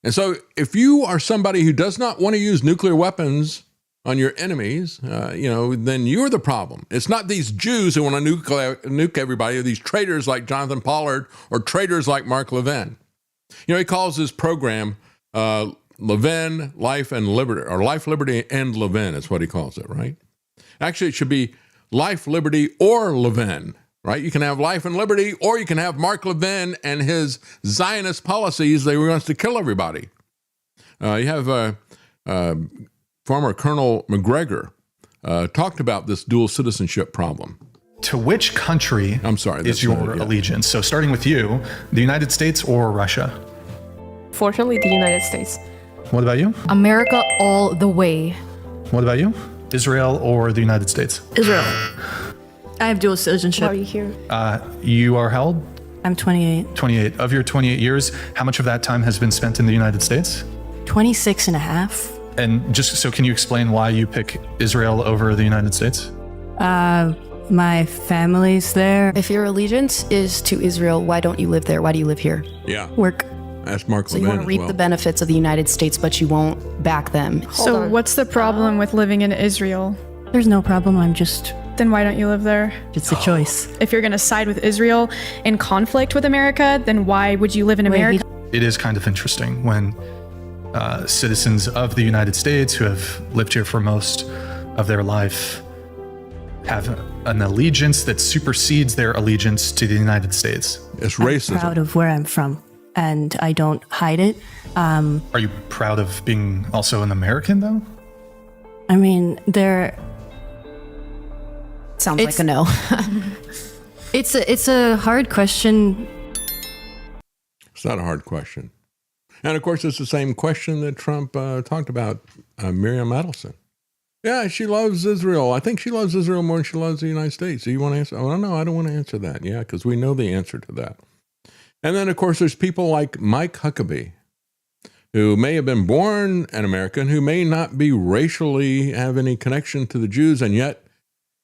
And so if you are somebody who does not want to use nuclear weapons on your enemies, then you're the problem. It's not these Jews who want to nuke everybody, or these traitors like Jonathan Pollard or traitors like Mark Levin. He calls his program Levin, Life and Liberty, or Life, Liberty, and Levin is what he calls it, right? Actually, it should be Life, Liberty, or Levin, right? You can have life and liberty, or you can have Mark Levin and his Zionist policies that he wants to kill everybody. You have former Colonel McGregor talked about this dual citizenship problem. To which country is your allegiance? So starting with you, the United States or Russia? Fortunately, the United States. What about you? America all the way. What about you? Israel or the United States? Israel. I have dual citizenship. Why are you here? You are how old? I'm 28. 28. Of your 28 years, how much of that time has been spent in the United States? 26 and a half. And just so, can you explain why you pick Israel over the United States? My family's there. If your allegiance is to Israel, why don't you live there? Why do you live here? Yeah. Work. That's Mark So Levin you want to reap as well. the benefits of the United States, but you won't back them. So what's the problem with living in Israel? There's no problem. I'm just... Then why don't you live there? It's a choice. If you're going to side with Israel in conflict with America, then why would you live in America? It is kind of interesting when citizens of the United States who have lived here for most of their life have an allegiance that supersedes their allegiance to the United States. It's I'm proud of where I'm from, and I don't hide it. Are you proud of being also an American, though? I mean, Sounds like a no. It's a hard question. It's not a hard question. And of course, it's the same question that Trump talked about Miriam Adelson. Yeah, she loves Israel. I think she loves Israel more than she loves the United States. Do you want to answer? Oh, no, I don't want to answer that. Yeah, because we know the answer to that. And then, of course, there's people like Mike Huckabee, who may have been born an American, who may not be racially have any connection to the Jews, and yet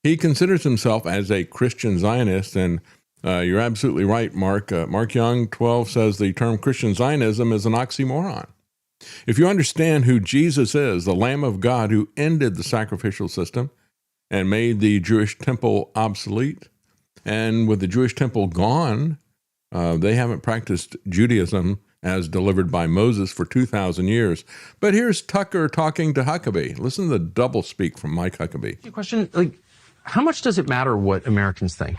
he considers himself as a Christian Zionist. And you're absolutely right, Mark. Mark Young, 12, says the term Christian Zionism is an oxymoron. If you understand who Jesus is, the Lamb of God who ended the sacrificial system and made the Jewish temple obsolete, and with the Jewish temple gone, they haven't practiced Judaism as delivered by Moses for 2,000 years. But here's Tucker talking to Huckabee. Listen to the double speak from Mike Huckabee. Question, how much does it matter what Americans think?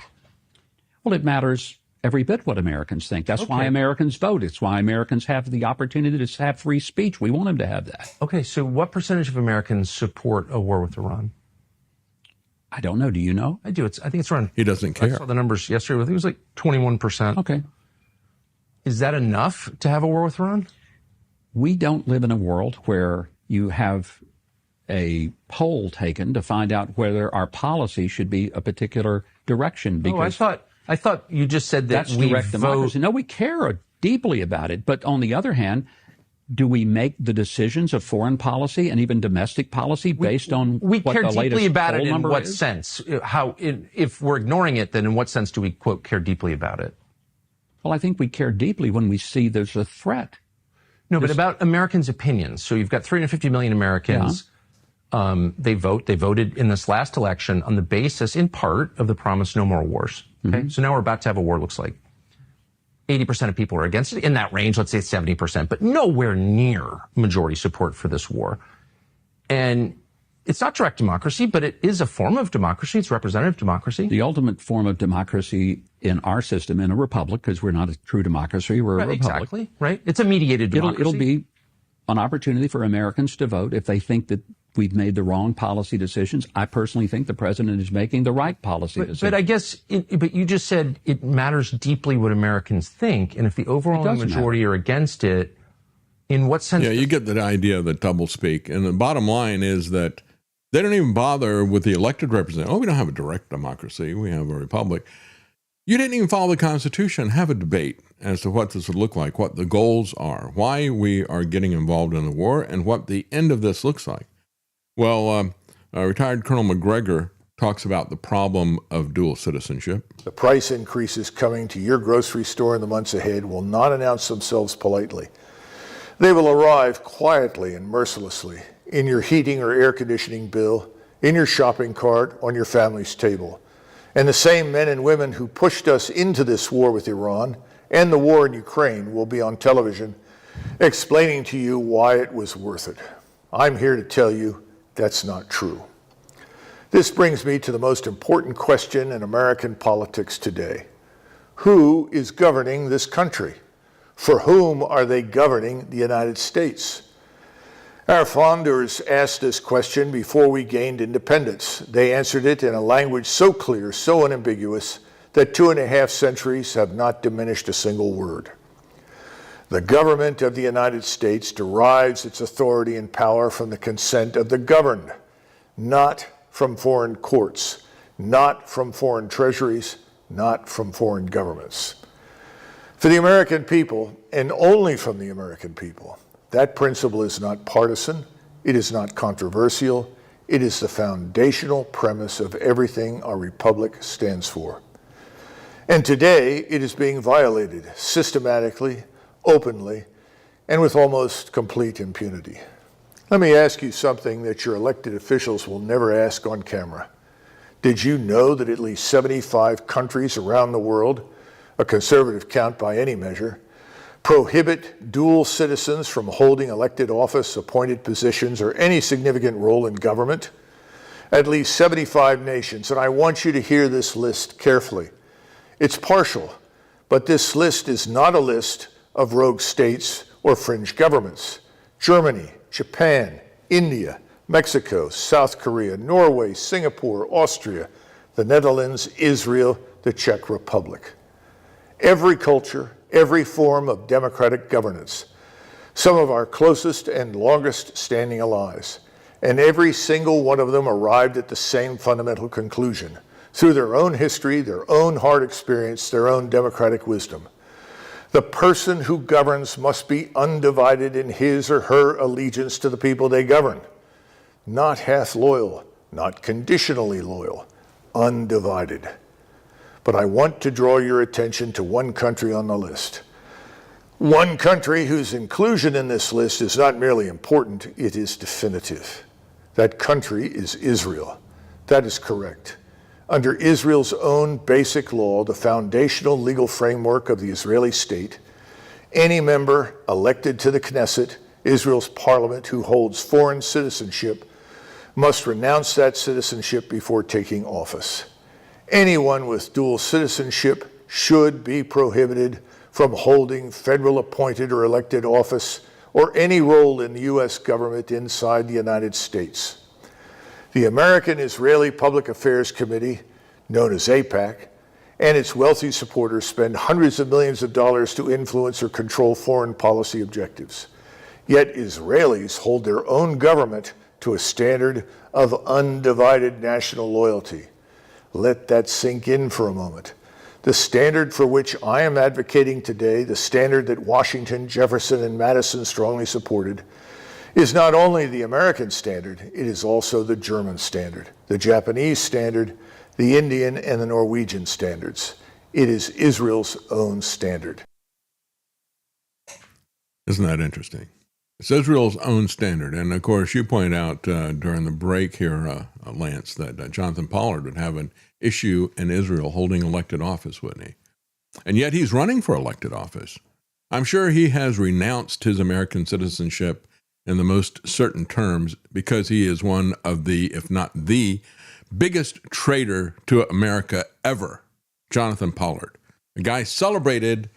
Well, it matters every bit what Americans think. That's why Americans vote. It's why Americans have the opportunity to have free speech. We want them to have that. Okay, so what percentage of Americans support a war with Iran? I don't know. Do you know? I do. I think it's around. He doesn't care. I saw the numbers yesterday. I think it was like 21%. Okay. Is that enough to have a war with Iran? We don't live in a world where you have a poll taken to find out whether our policy should be a particular direction. Because I thought you just said that that's we direct vote. democracy. No, we care deeply about it. But on the other hand, do we make the decisions of foreign policy and even domestic policy based on We what care the deeply latest about poll it in number what is? sense? If we're ignoring it, then in what sense do we, quote, care deeply about it? Well, I think we care deeply when we see there's a threat. No, but about Americans' opinions. So you've got 350 million Americans. Yeah. They voted in this last election on the basis, in part, of the promise no more wars. Okay. Mm-hmm. So now we're about to have a war, looks like. 80% of people are against it. In that range, let's say 70%, but nowhere near majority support for this war. And it's not direct democracy, but it is a form of democracy. It's representative democracy. The ultimate form of democracy in our system, in a republic, because we're not a true democracy, we're a republic. Exactly, right? It's a mediated democracy. It'll be an opportunity for Americans to vote if they think that we've made the wrong policy decisions. I personally think the president is making the right policy decisions. But I guess, but you just said it matters deeply what Americans think, and if the overwhelming majority are against it, in what sense? Yeah, you get the idea of the doublespeak. And the bottom line is that they don't even bother with the elected representative. Oh, we don't have a direct democracy. We have a republic. You didn't even follow the Constitution. Have a debate as to what this would look like, what the goals are, why we are getting involved in the war, and what the end of this looks like. Well, retired Colonel McGregor talks about the problem of dual citizenship. The price increases coming to your grocery store in the months ahead will not announce themselves politely. They will arrive quietly and mercilessly in your heating or air conditioning bill, in your shopping cart, on your family's table. And the same men and women who pushed us into this war with Iran and the war in Ukraine will be on television explaining to you why it was worth it. I'm here to tell you that's not true. This brings me to the most important question in American politics today. Who is governing this country? For whom are they governing the United States? Our founders asked this question before we gained independence. They answered it in a language so clear, so unambiguous, that 2.5 centuries have not diminished a single word. The government of the United States derives its authority and power from the consent of the governed, not from foreign courts, not from foreign treasuries, not from foreign governments. For the American people, and only from the American people, that principle is not partisan, it is not controversial, it is the foundational premise of everything our republic stands for. And today, it is being violated systematically, openly, and with almost complete impunity. Let me ask you something that your elected officials will never ask on camera. Did you know that at least 75 countries around the world, a conservative count by any measure, prohibit dual citizens from holding elected office, appointed positions, or any significant role in government? At least 75 nations, and I want you to hear this list carefully. It's partial, but this list is not a list of rogue states or fringe governments. Germany, Japan, India, Mexico, South Korea, Norway, Singapore, Austria, the Netherlands, Israel, the Czech Republic. Every culture, every form of democratic governance, some of our closest and longest standing allies, and every single one of them arrived at the same fundamental conclusion through their own history, their own hard experience, their own democratic wisdom. The person who governs must be undivided in his or her allegiance to the people they govern, not half loyal, not conditionally loyal, undivided. But I want to draw your attention to one country on the list. One country whose inclusion in this list is not merely important, it is definitive. That country is Israel. That is correct. Under Israel's own basic law, the foundational legal framework of the Israeli state, any member elected to the Knesset, Israel's parliament, who holds foreign citizenship, must renounce that citizenship before taking office. Anyone with dual citizenship should be prohibited from holding federal appointed or elected office or any role in the U.S. government inside the United States. The American-Israeli Public Affairs Committee, known as AIPAC, and its wealthy supporters spend hundreds of millions of dollars to influence or control foreign policy objectives. Yet Israelis hold their own government to a standard of undivided national loyalty. Let that sink in for a moment. The standard for which I am advocating today, the standard that Washington, Jefferson, and Madison strongly supported, is not only the American standard, it is also the German standard, the Japanese standard, the Indian and the Norwegian standards. It is Israel's own standard. Isn't that interesting? It's Israel's own standard. And of course, you point out during the break here, Lance, that Jonathan Pollard would have an issue in Israel holding elected office, wouldn't he? And yet he's running for elected office. I'm sure he has renounced his American citizenship in the most certain terms because he is one of the, if not the, biggest traitor to America ever, Jonathan Pollard. A guy celebrated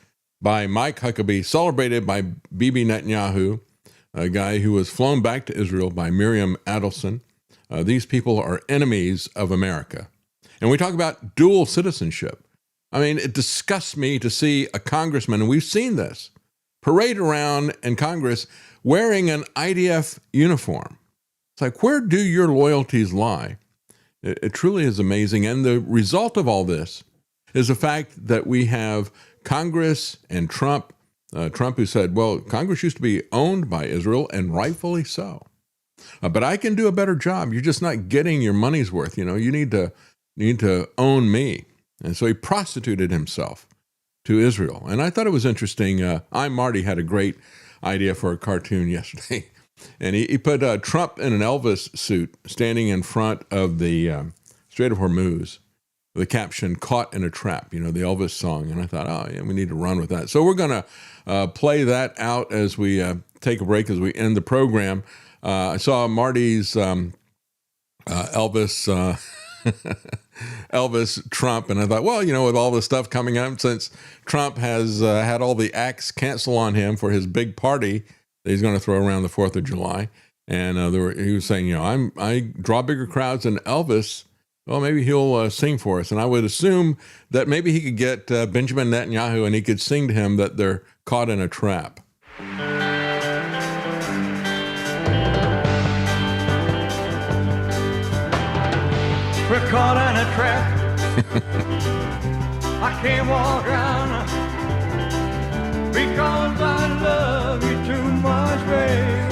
by Mike Huckabee, celebrated by Bibi Netanyahu, a guy who was flown back to Israel by Miriam Adelson. These people are enemies of America. And we talk about dual citizenship. I mean, it disgusts me to see a congressman, and we've seen this, parade around in Congress wearing an IDF uniform. It's like, where do your loyalties lie? It truly is amazing. And the result of all this is the fact that we have Congress and Trump who said, well, Congress used to be owned by Israel, and rightfully so. But I can do a better job. You're just not getting your money's worth. You know, you need to own me. And so he prostituted himself to Israel. And I thought it was interesting. I'm Marty had a great idea for a cartoon yesterday. And he put Trump in an Elvis suit standing in front of the Strait of Hormuz, the caption, "Caught in a Trap," you know, the Elvis song. And I thought, oh, yeah, we need to run with that. So we're going to play that out as we take a break, as we end the program. I saw Marty's Elvis Elvis Trump, and I thought, well, you know, with all the stuff coming up, since Trump has had all the acts cancel on him for his big party that he's going to throw around the 4th of July, and he was saying, you know, I draw bigger crowds than Elvis. Well, maybe he'll sing for us. And I would assume that maybe he could get Benjamin Netanyahu and he could sing to him that they're caught in a trap. We're caught in a trap. I can't walk around because I love you too much, babe.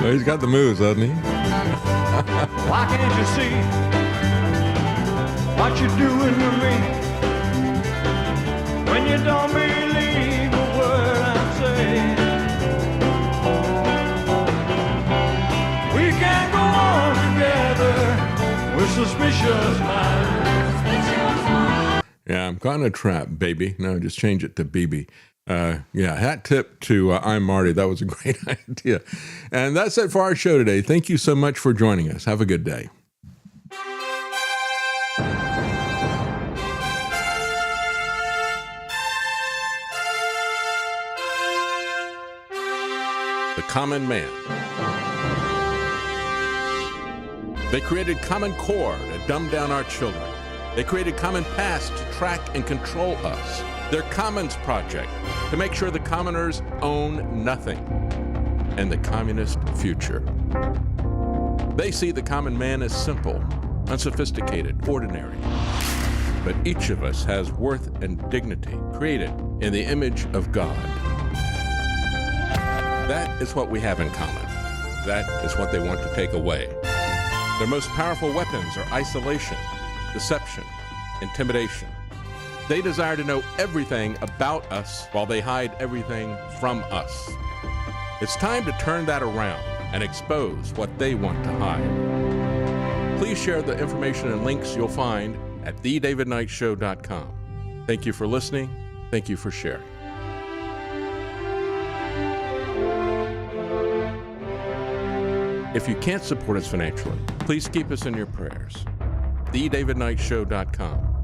Well, he's got the moves, hasn't he? Why can't you see what you're doing to me when you don't believe a word I'm saying? We can't go on together with suspicious minds. Yeah, I'm caught in a trap, baby. No, just change it to BB. Yeah, hat tip to I'm Marty. That was a great idea. And that's it for our show today. Thank you so much for joining us. Have a good day. The common man. They created Common Core to dumb down our children. They created Common Pass to track and control us. Their Commons Project to make sure the commoners own nothing. And the communist future. They see the common man as simple, unsophisticated, ordinary. But each of us has worth and dignity, created in the image of God. That is what we have in common. That is what they want to take away. Their most powerful weapons are isolation, deception, intimidation. They desire to know everything about us while they hide everything from us. It's time to turn that around and expose what they want to hide. Please share the information and links you'll find at thedavidknightshow.com. Thank you for listening. Thank you for sharing. If you can't support us financially, please keep us in your prayers. thedavidknightshow.com.